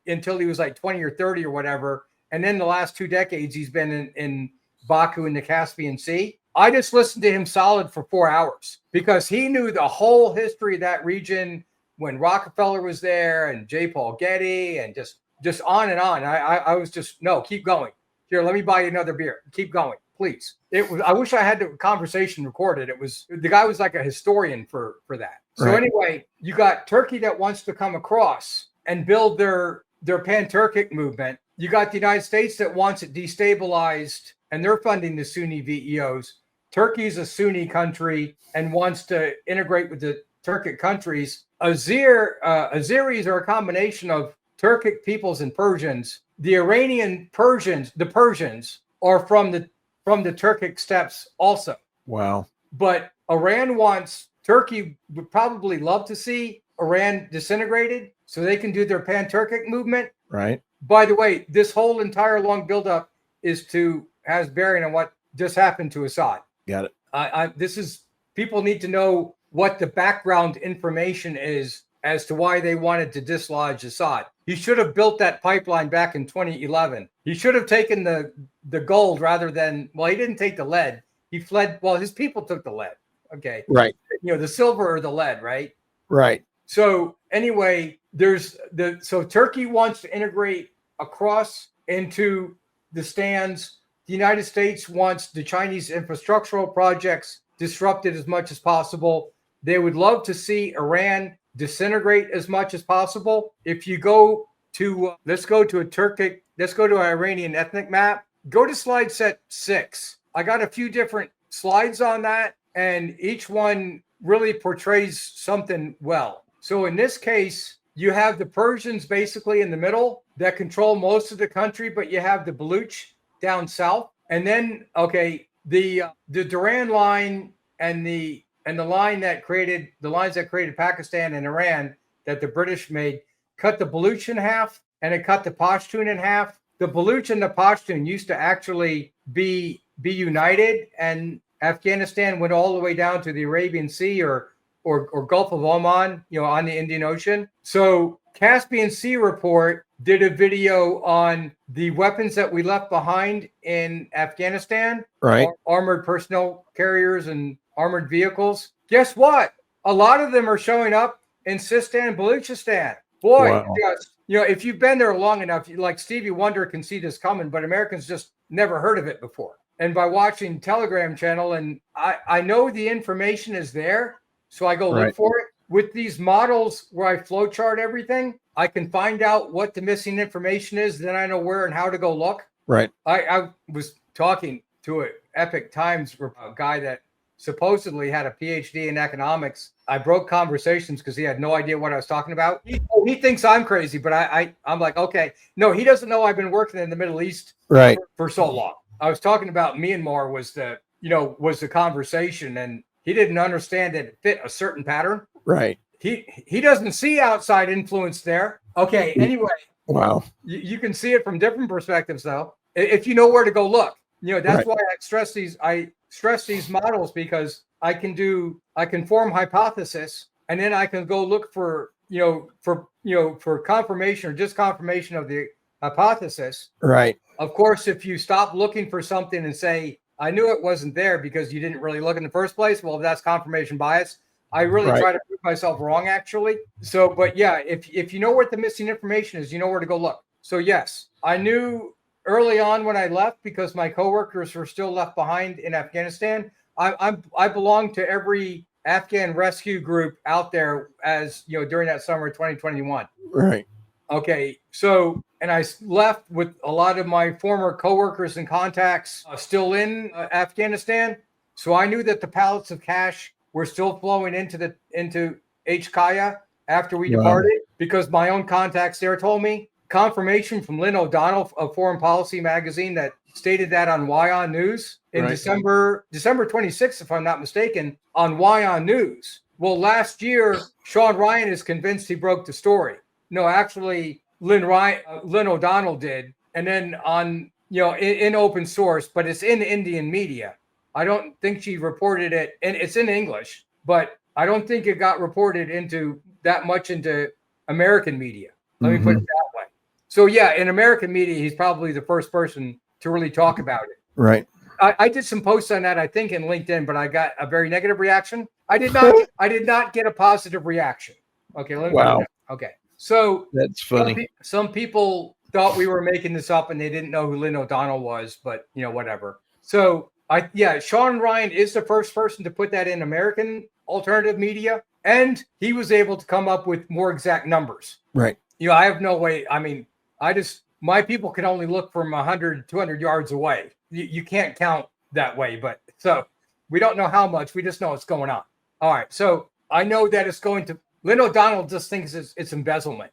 until he was like 20 or 30 or whatever. And then the last 2 decades, he's been in Baku in the Caspian Sea. I just listened to him solid for 4 hours because he knew the whole history of that region when Rockefeller was there and J. Paul Getty and just on and on. I was just, no, keep going. Here, let me buy you another beer. Keep going, please. I wish I had the conversation recorded. The guy was like a historian for that. So Anyway, you got Turkey that wants to come across and build their pan-Turkic movement. you got the United States that wants it destabilized, and they're funding the Sunni VEOs. Turkey's a Sunni country and wants to integrate with the Turkic countries. Azeris are a combination of Turkic peoples and Persians. The Iranian Persians, the Persians are from the Turkic steppes also. Wow. But Turkey would probably love to see Iran disintegrated so they can do their pan-Turkic movement. Right. By the way, this whole entire long buildup has bearing on what just happened to Assad. Got it. People need to know what the background information is as to why they wanted to dislodge Assad. He should have built that pipeline back in 2011. He should have taken the gold rather than, he didn't take the lead. He fled. Well, his people took the lead. Okay. Right. The silver or the lead, right? Right. So anyway, so Turkey wants to integrate across into the stands. The United States wants the Chinese infrastructural projects disrupted as much as possible. They would love to see Iran disintegrate as much as possible. If you go to, let's go to an Iranian ethnic map. Go to slide set 6. I got a few different slides on that, and each one really portrays something well. So in this case, you have the Persians basically in the middle that control most of the country, but you have the Baluch down south. And then, the Durand line and the lines that created Pakistan and Iran that the British made cut the Baluch in half, and it cut the Pashtun in half. The Baluch and the Pashtun used to actually be united, and Afghanistan went all the way down to the Arabian Sea or Gulf of Oman, on the Indian Ocean. So Caspian Sea Report did a video on the weapons that we left behind in Afghanistan, right? Armored personnel carriers and armored vehicles. Guess what? A lot of them are showing up in Sistan and Baluchistan. Boy, wow. If you've been there long enough, like Stevie Wonder can see this coming, but Americans just never heard of it before. And by watching Telegram channel, and I know the information is there, so I go look for it. With these models where I flowchart everything, I can find out what the missing information is. Then I know where and how to go look. Right. I was talking to an Epic Times guy that supposedly had a PhD in economics. I broke conversations because he had no idea what I was talking about. He thinks I'm crazy, but I'm like, okay. No, he doesn't know I've been working in the Middle East for so long. I was talking about Myanmar was the conversation, and he didn't understand that it fit a certain pattern. Right. He doesn't see outside influence there. Okay. Anyway. Wow. You can see it from different perspectives, though, if you know where to go look. That's why I stress these models, because I can form hypothesis, and then I can go look for confirmation or disconfirmation of the hypothesis. Right. Of course, if you stop looking for something and say, I knew it wasn't there because you didn't really look in the first place, well, that's confirmation bias. I really try to prove myself wrong, actually. So, but yeah, if you know what the missing information is, you know where to go look. So yes, I knew early on when I left, because my coworkers were still left behind in Afghanistan. I belong to every Afghan rescue group out there, as during that summer of 2021. Right. Okay. So, and I left with a lot of my former coworkers and contacts still in Afghanistan. So I knew that the pallets of cash were still flowing into HKIA after we departed, because my own contacts there told me. Confirmation from Lynn O'Donnell of Foreign Policy magazine that stated that on WION News in December 26th, if I'm not mistaken, on WION News. Well, last year, Sean Ryan is convinced he broke the story. No, actually, Lynn O'Donnell did. And then on, in open source, but it's in Indian media. I don't think she reported it, and it's in English, but I don't think it got reported into American media. Let me put it that way. So yeah, in American media, he's probably the first person to really talk about it. Right. I did some posts on that, I think, in LinkedIn, but I got a very negative reaction. I did not get a positive reaction. Okay. Okay. So that's funny. Some people thought we were making this up and they didn't know who Lynn O'Donnell was, but whatever. So Sean Ryan is the first person to put that in American alternative media, and he was able to come up with more exact numbers. Right. I have no way. I mean, I just my people can only look from 100, 200 yards away. You can't count that way, but so we don't know how much. We just know it's going on. All right. So I know that it's going to, Lynn O'Donnell just thinks it's embezzlement,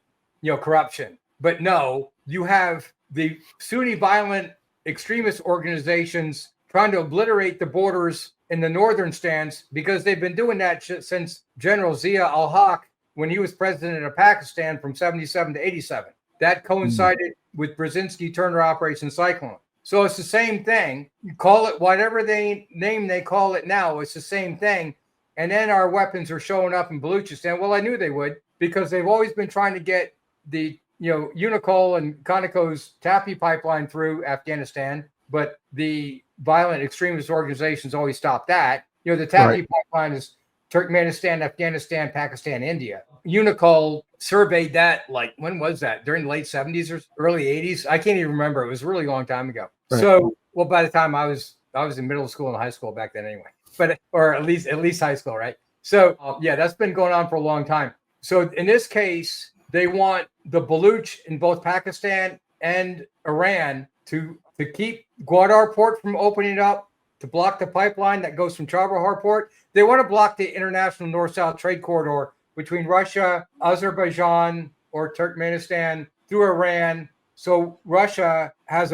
corruption. But no, you have the Sunni violent extremist organizations trying to obliterate the borders in the northern stance, because they've been doing that since General Zia al-Haq, when he was president of Pakistan from 77 to 87. That coincided with Brzezinski Turner Operation Cyclone. So it's the same thing. You call it whatever name they call it now. It's the same thing. And then our weapons are showing up in Baluchistan. Well, I knew they would, because they've always been trying to get the Unicol and Conoco's TAPI pipeline through Afghanistan, but the violent extremist organizations always stop that. The TAPI pipeline is Turkmenistan, Afghanistan, Pakistan, India. Unicol surveyed that, like, when was that? During the late 70s or early 80s? I can't even remember. It was a really long time ago. Right. So, well, by the time I was in middle school and high school back then anyway, or at least high school, right? So, that's been going on for a long time. So in this case, they want the Baluch in both Pakistan and Iran to keep Gwadar port from opening up, to block the pipeline that goes from Chabahar port. They want to block the international north-south trade corridor between Russia, Azerbaijan, or Turkmenistan through Iran. So Russia has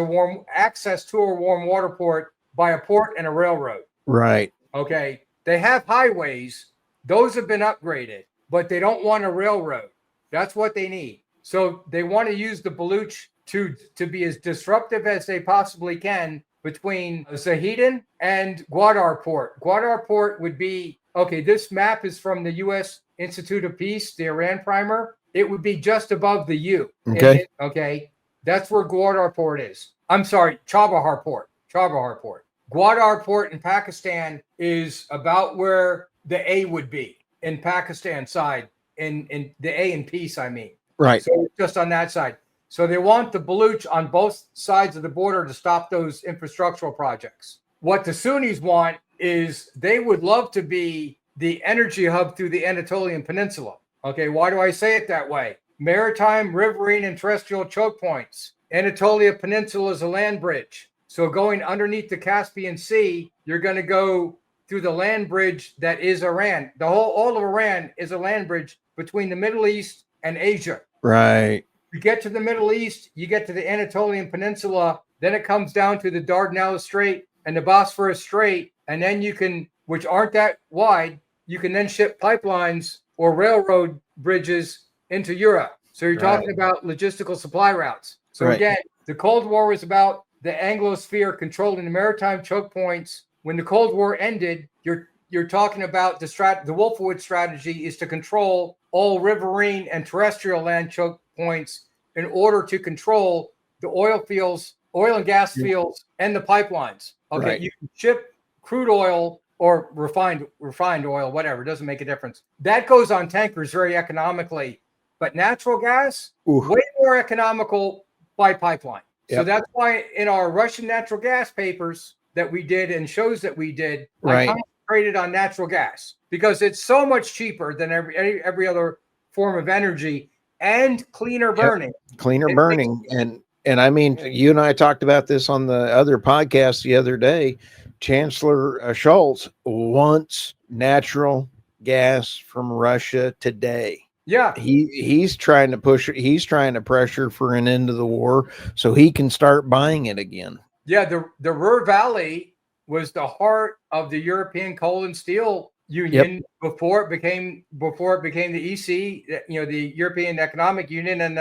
access to a warm water port by a port and a railroad. Right. Okay. They have highways. Those have been upgraded, but they don't want a railroad. That's what they need. So they want to use the Baluch to be as disruptive as they possibly can between Zahedan and Gwadar Port. Gwadar Port would be, okay, this map is from the U.S. Institute of Peace, the Iran primer. It would be just above the U. Okay. Okay. That's where Gwadar Port is. I'm sorry, Chabahar Port. Chabahar Port. Gwadar Port in Pakistan is about where the A would be in Pakistan side, in the A in peace, I mean. Right. So just on that side. So they want the Baluch on both sides of the border to stop those infrastructural projects. What the Sunnis want is they would love to be the energy hub through the Anatolian Peninsula. Okay, why do I say it that way? Maritime, riverine, and terrestrial choke points. Anatolia Peninsula is a land bridge. So going underneath the Caspian Sea, you're going to go through the land bridge that is Iran. All of Iran is a land bridge between the Middle East and Asia. Right. You get to the Middle East, you get to the Anatolian Peninsula, then it comes down to the Dardanelles Strait and the Bosphorus Strait, and then you can, which aren't that wide, you can then ship pipelines or railroad bridges into Europe. So you're talking about logistical supply routes. So again, the Cold War was about the Anglosphere controlling the maritime choke points. When the Cold War ended, you're talking about the Wolfowitz strategy is to control all riverine and terrestrial land choke points in order to control the oil fields, oil and gas fields, and the pipelines. Okay, right. You can ship crude oil or refined oil, whatever, it doesn't make a difference. That goes on tankers very economically, but natural gas, way more economical by pipeline. Yep. So that's why in our Russian natural gas papers that we did and shows that we did, I concentrated on natural gas because it's so much cheaper than every other form of energy and cleaner burning. Yep. Cleaner burning. And I mean, you and I talked about this on the other podcast the other day. Chancellor Schultz wants natural gas from Russia today. Yeah, he's trying to push. He's trying to pressure for an end of the war so he can start buying it again. Yeah, the Ruhr Valley was the heart of the European Coal and Steel Union before it became the EC, the European Economic Union, and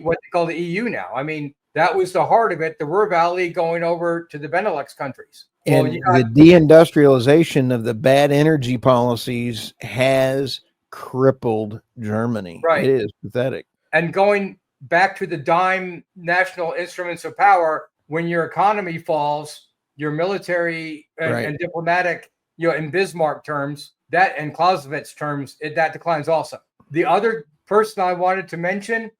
what they call the EU now. I mean, that was the heart of it. The Ruhr Valley going over to the Benelux countries. And the deindustrialization of the bad energy policies has crippled Germany. Right. It is pathetic. And going back to the dime national instruments of power, when your economy falls, your military and diplomatic, in Bismarck terms, that and Clausewitz terms, that declines also. The other person I wanted to mention,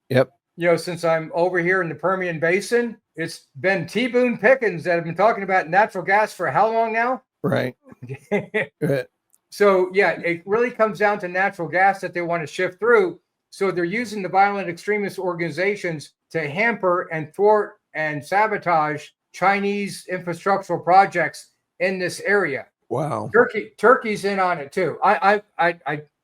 since I'm over here in the Permian Basin, it's been T. Boone Pickens that have been talking about natural gas for how long now? Right. So, it really comes down to natural gas that they want to shift through. So they're using the violent extremist organizations to hamper and thwart and sabotage Chinese infrastructural projects in this area. Wow. Turkey's in on it too.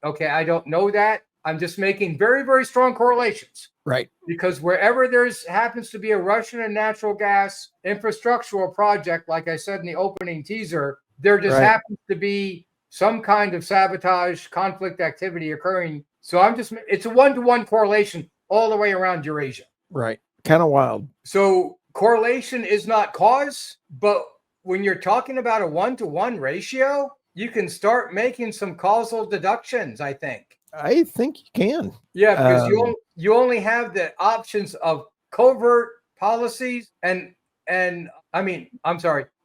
Okay, I don't know that. I'm just making very, very strong correlations. Right. Because wherever happens to be a Russian and natural gas infrastructural project, like I said in the opening teaser, there just happens to be some kind of sabotage, conflict activity occurring. So it's a 1-to-1 correlation all the way around Eurasia. Right. Kind of wild. So correlation is not cause, but when you're talking about a 1-to-1 ratio, you can start making some causal deductions, I think. I think you can. Yeah, because you only have the options of covert policies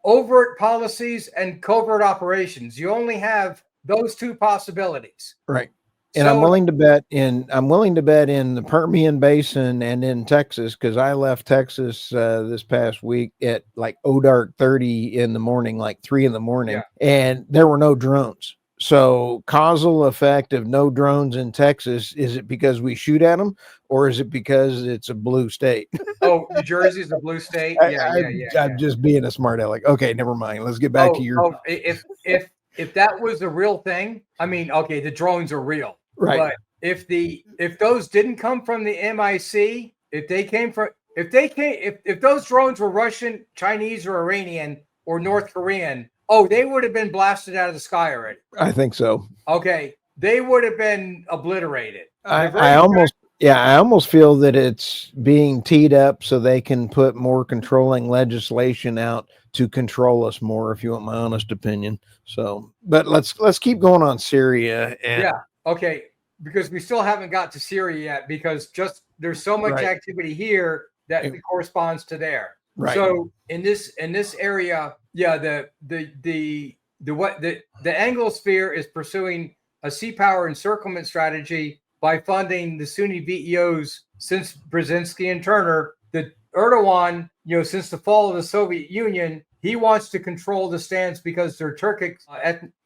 overt policies and covert operations. You only have those two possibilities. Right. And I'm willing to bet in the Permian Basin and in Texas, because I left Texas this past week at like dark 30 in the morning, like 3 a.m, and there were no drones. So causal effect of no drones in Texas, is it because we shoot at them, or is it because it's a blue state? Oh, New Jersey's a blue state. I'm just being a smart aleck. Okay, never mind. Let's get back to your. If that was the real thing, I mean, okay, the drones are real. Right. But if those didn't come from the MIC, if those drones were Russian, Chinese, or Iranian or North Korean, they would have been blasted out of the sky already. I think so. Okay, they would have been obliterated. I almost feel that it's being teed up so they can put more controlling legislation out to control us more, if you want my honest opinion. So, but let's keep going on Syria. Okay, because we still haven't got to Syria yet, because there's so much activity here that it corresponds to there. Right. So in this area, the Anglosphere is pursuing a seapower encirclement strategy by funding the Sunni VEOs since Brzezinski and Turner. The Erdogan, since the fall of the Soviet Union, he wants to control the stance because they're Turkic,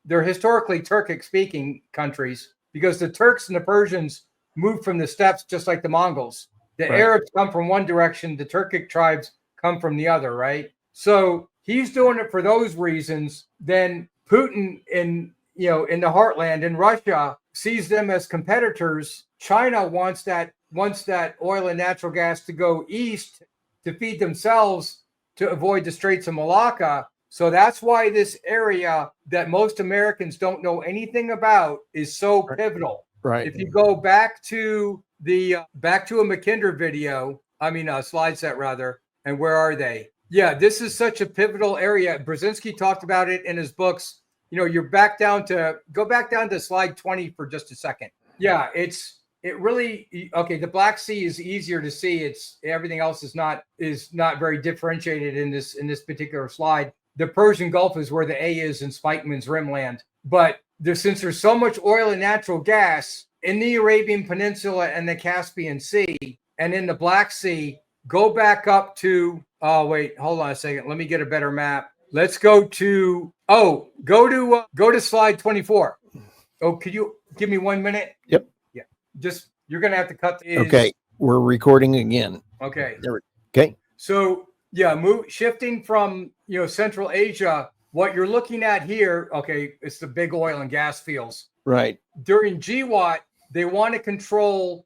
they're historically Turkic-speaking countries, because the Turks and the Persians moved from the steppes just like the Mongols. The Arabs come from one direction, the Turkic tribes come from the other, right? So he's doing it for those reasons. Then Putin in the heartland in Russia sees them as competitors. China wants that oil and natural gas to go east to feed themselves to avoid the Straits of Malacca. So that's why this area that most Americans don't know anything about is so pivotal. Right. If you go back to a Mackinder video, slide set rather, and where are they? Yeah, this is such a pivotal area. Brzezinski talked about it in his books. Go back down to slide 20 for just a second. Yeah, the Black Sea is easier to see. Everything else is not very differentiated in this particular slide. The Persian Gulf is where the A is in Spikeman's Rimland. But since there's so much oil and natural gas in the Arabian Peninsula and the Caspian Sea and in the Black Sea, go back up to, hold on a second. Let me get a better map. Let's go to slide 24. Oh, could you give me 1 minute? Yep. Yeah. You're going to have to cut these. Okay. We're recording again. Okay. Okay. So shifting from, Central Asia, what you're looking at here, okay, it's the big oil and gas fields. Right. During GWAT, they want to control,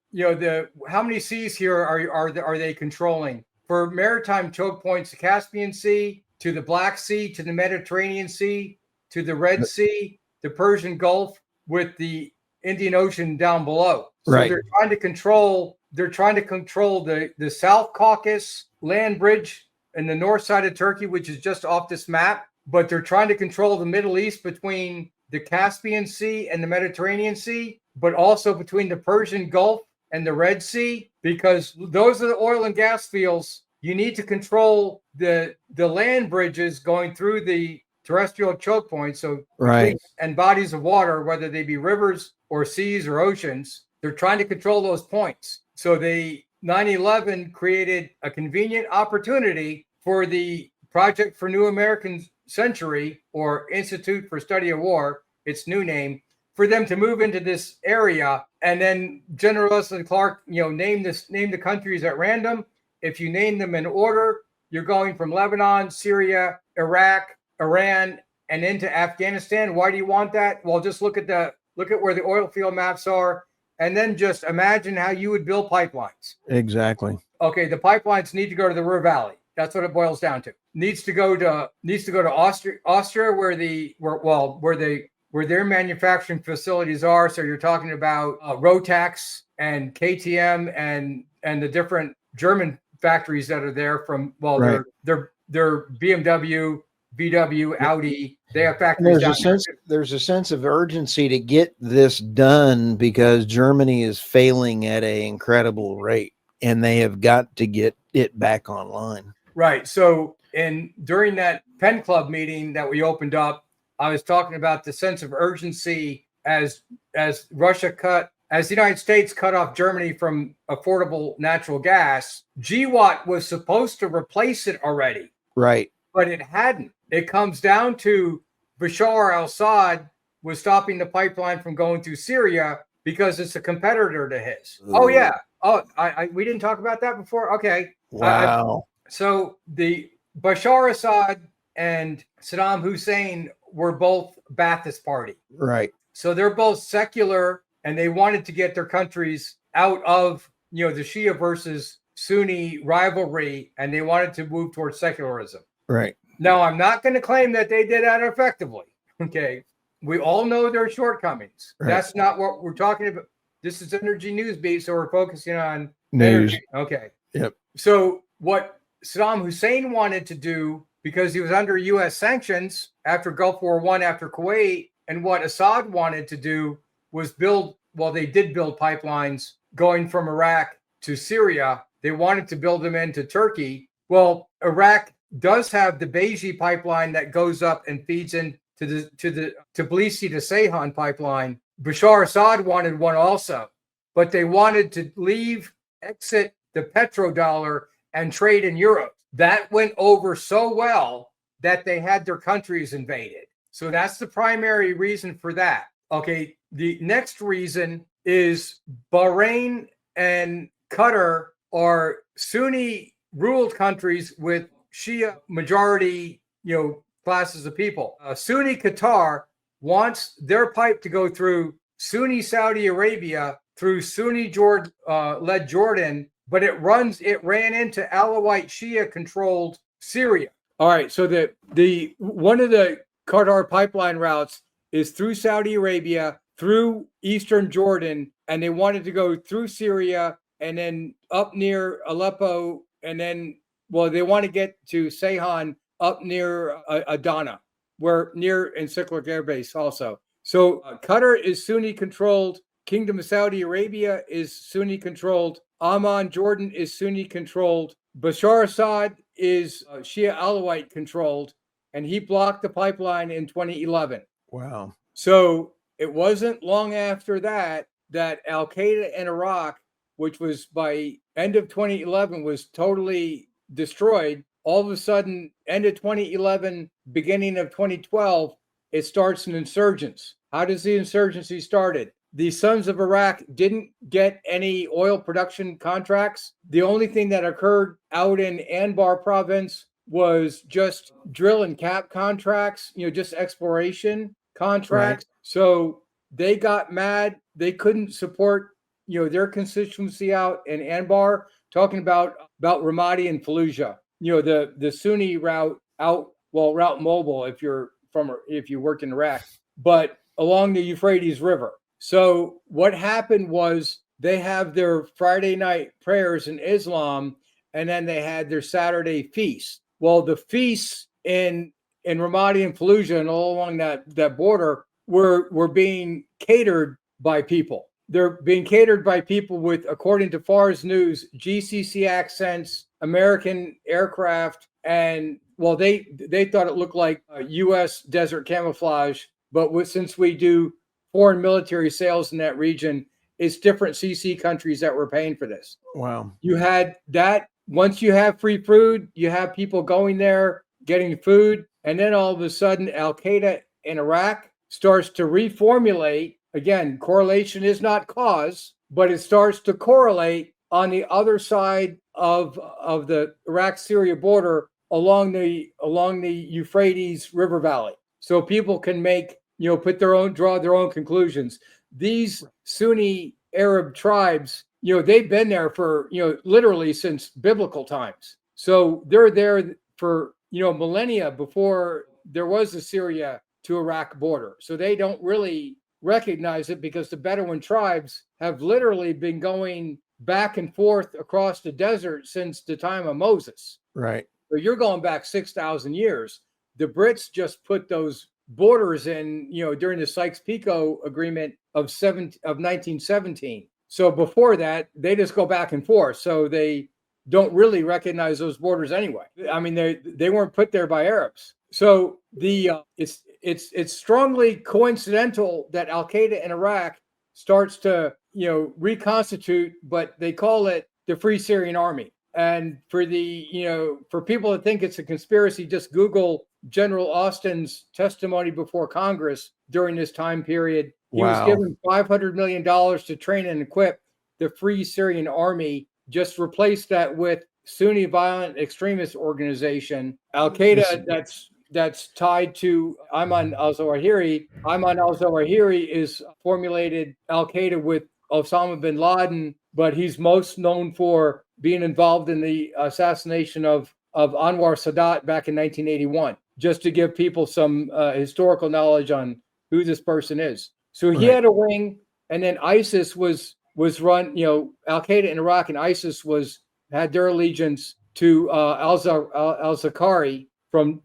how many seas here are they controlling? For maritime choke points, the Caspian Sea, to the Black Sea, to the Mediterranean Sea, to the Red Sea, the Persian Gulf, with the Indian Ocean down below. So they're trying to control the South Caucasus land bridge and the north side of Turkey, which is just off this map, but they're trying to control the Middle East between the Caspian Sea and the Mediterranean Sea, but also between the Persian Gulf and the Red Sea, because those are the oil and gas fields. You need to control the land bridges going through the terrestrial choke points, and bodies of water, whether they be rivers or seas or oceans. They're trying to control those points. So 9/11 created a convenient opportunity for the Project for New American Century, or Institute for Study of War, its new name, for them to move into this area. And then General Leslie Clark, name the countries at random, if you name them in order, you're going from Lebanon, Syria, Iraq, Iran, and into Afghanistan. Why do you want that? Well, just look at where the oil field maps are, and then just imagine how you would build pipelines. Exactly. Okay, the pipelines need to go to the Ruhr Valley. That's what it boils down to. Needs to go to Austria, where their manufacturing facilities are. So you're talking about Rotax and KTM and the different German factories that are there from, well, Right. they're BMW, VW, Audi. They have factories down there. There's a sense of urgency to get this done because Germany is failing at an incredible rate, and they have got to get it back online. Right. So, during that Pen Club meeting that we opened up, I was talking about the sense of urgency as the United States cut off Germany from affordable natural gas. GWAT was supposed to replace it already. Right. But it hadn't. It comes down to Bashar al-Assad was stopping the pipeline from going through Syria because it's a competitor to his. Ooh. Oh, yeah. Oh, we didn't talk about that before? Okay. Wow. So the Bashar Assad and Saddam Hussein were both Ba'athist Party. Right. So they're both secular, and they wanted to get their countries out of, the Shia versus Sunni rivalry, and they wanted to move towards secularism. Right. Now, I'm not going to claim that they did that effectively. Okay. We all know their shortcomings. Right. That's not what we're talking about. This is Energy News Beat, so we're focusing on news. Energy. Okay. Yep. So what Saddam Hussein wanted to do, because he was under U.S. sanctions after Gulf War I, after Kuwait, and what Assad wanted to do was they did build pipelines going from Iraq to Syria. They wanted to build them into Turkey. Well, Iraq does have the Beji pipeline that goes up and feeds into the Tbilisi to Ceyhan pipeline. Bashar Assad wanted one also, but they wanted to exit the petrodollar and trade in euros. That went over so well that they had their countries invaded. So that's the primary reason for that. Okay, the next reason is Bahrain and Qatar are Sunni ruled countries with Shia majority, classes of people. Sunni Qatar wants their pipe to go through Sunni Saudi Arabia, through Sunni led Jordan, but it ran into Alawite Shia controlled Syria. All right, so the one of the Qatar pipeline routes is through Saudi Arabia, through Eastern Jordan, and they wanted to go through Syria and then up near Aleppo, and then, they want to get to Ceyhan up near Adana, where near Encirclement Air Base also. So Qatar is Sunni controlled. Kingdom of Saudi Arabia is Sunni controlled. Amman, Jordan is Sunni controlled. Bashar Assad is Shia Alawite controlled, and he blocked the pipeline in 2011. Wow. So it wasn't long after that Al-Qaeda in Iraq, which was by end of 2011, was totally destroyed. All of a sudden, end of 2011, beginning of 2012, it starts an insurgence. How does the insurgency started? The Sons of Iraq didn't get any oil production contracts. The only thing that occurred out in Anbar province was just drill and cap contracts, just exploration contracts. Right. So they got mad. They couldn't support, their constituency out in Anbar, talking about Ramadi and Fallujah. The Sunni route out, Route Mobile, if you worked in Iraq, but along the Euphrates River. So what happened was they have their Friday night prayers in Islam, and then they had their Saturday feast. Well, the feasts in Ramadi and Fallujah and all along that border were being catered by people. They're being catered by people with, according to Fars News, GCC accents, American aircraft, and they thought it looked like U.S. desert camouflage. But since we do foreign military sales in that region, it's different CC countries that were paying for this. Wow. You had that. Once you have free food, you have people going there, getting food. And then all of a sudden, Al-Qaeda in Iraq starts to reformulate. Again, correlation is not cause, but it starts to correlate on the other side of the Iraq-Syria border along the Euphrates River Valley, so people can make, draw their own conclusions. These Sunni Arab tribes, they've been there for, literally since biblical times. So they're there for, millennia before there was the Syria to Iraq border. So they don't really recognize it, because the Bedouin tribes have literally been going back and forth across the desert since the time of Moses. Right. So you're going back 6,000 years. The Brits just put those borders in, during the Sykes-Picot Agreement of 1917. So before that, they just go back and forth. So they don't really recognize those borders anyway. I mean, they weren't put there by Arabs. So it's strongly coincidental that Al-Qaeda in Iraq starts to, reconstitute, but they call it the Free Syrian Army. And for for people that think it's a conspiracy, just Google General Austin's testimony before Congress during this time period. He was given $500 million to train and equip the Free Syrian Army. Just replace that with Sunni violent extremist organization, Al-Qaeda, that's tied to Ayman al-Zawahiri. Ayman al-Zawahiri is formulated Al-Qaeda with Osama bin Laden, but he's most known for being involved in the assassination of Anwar Sadat back in 1981, just to give people some historical knowledge on who this person is. So he had a wing, and then ISIS was run, Al-Qaeda in Iraq and ISIS had their allegiance to al-Zakari from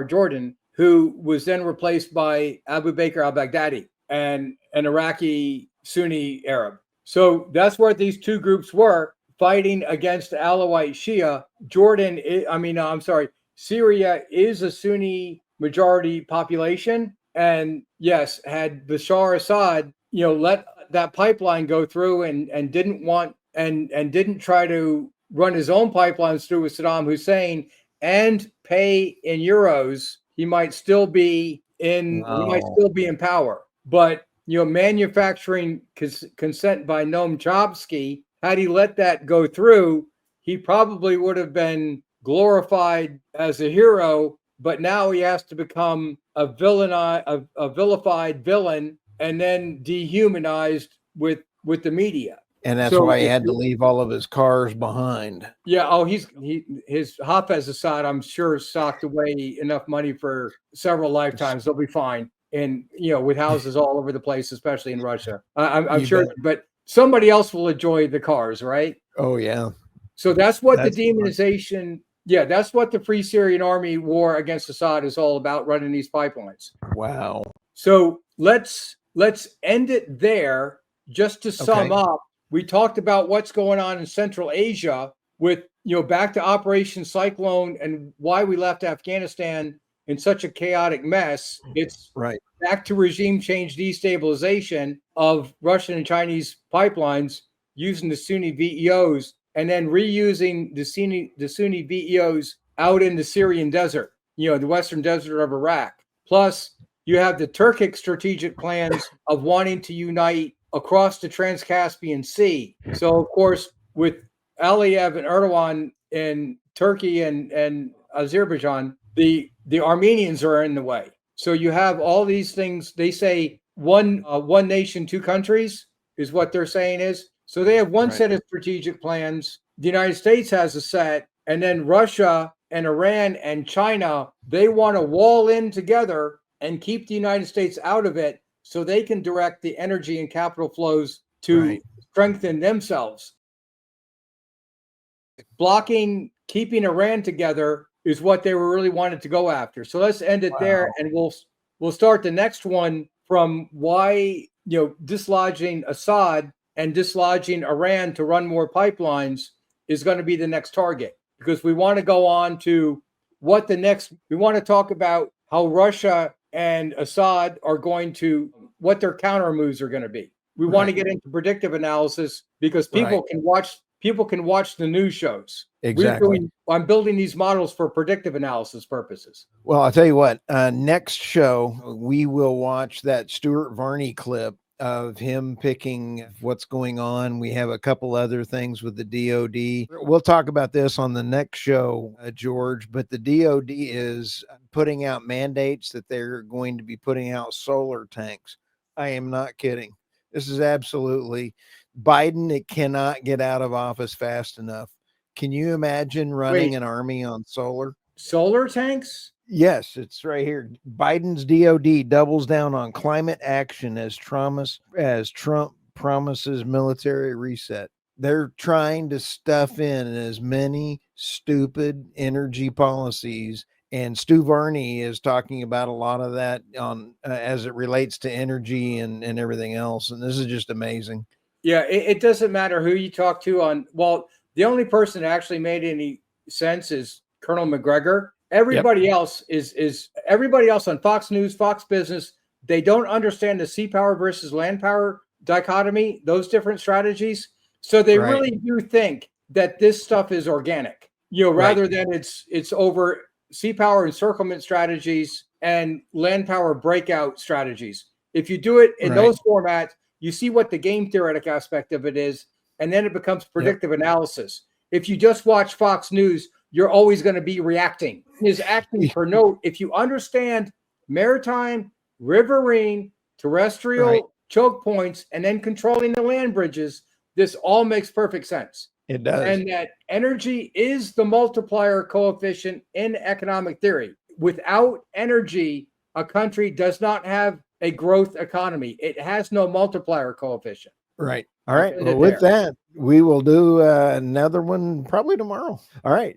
Jordan, who was then replaced by Abu Bakr al-Baghdadi, and an Iraqi Sunni Arab. So that's where these two groups were fighting against Alawite Shia. Syria is a Sunni majority population. And yes, had Bashar Assad, let that pipeline go through and didn't try to run his own pipelines through with Saddam Hussein and pay in euros, he might still be in power. But manufacturing consent by Noam Chomsky, had he let that go through, he probably would have been glorified as a hero. But now he has to become a vilified villain and then dehumanized with the media. And that's why he had to leave all of his cars behind. Yeah. Oh, his Hafez Assad, I'm sure, socked away enough money for several lifetimes. They'll be fine. And, with houses all over the place, especially in Russia. I'm sure, but somebody else will enjoy the cars, right? Oh, yeah. So that's what the demonization... Yeah, that's what the Free Syrian Army war against Assad is all about, running these pipelines. Wow. So let's end it there. Just to sum up, we talked about what's going on in Central Asia with, back to Operation Cyclone and why we left Afghanistan in such a chaotic mess. It's back to regime change destabilization of Russian and Chinese pipelines using the Sunni VEOs, and then reusing the Sunni VEOs out in the Syrian desert, the western desert of Iraq. Plus, you have the Turkic strategic plans of wanting to unite across the Trans-Caspian Sea. So, of course, with Aliyev and Erdogan in Turkey and Azerbaijan, the Armenians are in the way. So you have all these things. They say one nation, two countries is what they're saying is. So they have one set of strategic plans. The United States has a set, and then Russia and Iran and China, they want to wall in together and keep the United States out of it so they can direct the energy and capital flows to strengthen themselves. Keeping Iran together is what they were really wanted to go after. So let's end it there, and we'll start the next one from why, dislodging Assad and dislodging Iran to run more pipelines is going to be the next target, because we want to go on to we want to talk about how Russia and Assad are going to, what their counter moves are going to be. We want to get into predictive analysis because people can watch the news shows. Exactly. I'm building these models for predictive analysis purposes. Well, I'll tell you what, next show, we will watch that Stuart Varney clip of him picking what's going on. We have a couple other things with the DOD. We'll talk about this on the next show, George, but the DOD is putting out mandates that they're going to be putting out solar tanks. I am not kidding. This is absolutely Biden. It cannot get out of office fast enough. Can you imagine running an army on solar? Solar tanks? Yes, it's right here. Biden's DOD doubles down on climate action as Trump promises military reset. They're trying to stuff in as many stupid energy policies, and Stu Varney is talking about a lot of that on as it relates to energy and everything else. And this is just amazing. Yeah, it doesn't matter who you talk to on. Well, the only person that actually made any sense is Colonel McGregor. Everybody else is everybody else on Fox News, Fox Business. They don't understand the seapower versus land power dichotomy, those different strategies. So they really do think that this stuff is organic, rather than it's over seapower encirclement strategies and land power breakout strategies. If you do it in those formats, you see what the game theoretic aspect of it is, and then it becomes predictive analysis. If you just watch Fox News, you're always going to be reacting. Is acting per note. If you understand maritime, riverine, terrestrial choke points, and then controlling the land bridges, this all makes perfect sense. It does. And that energy is the multiplier coefficient in economic theory. Without energy, a country does not have a growth economy. It has no multiplier coefficient. Right. All right. Well, with that, we will do another one probably tomorrow. All right.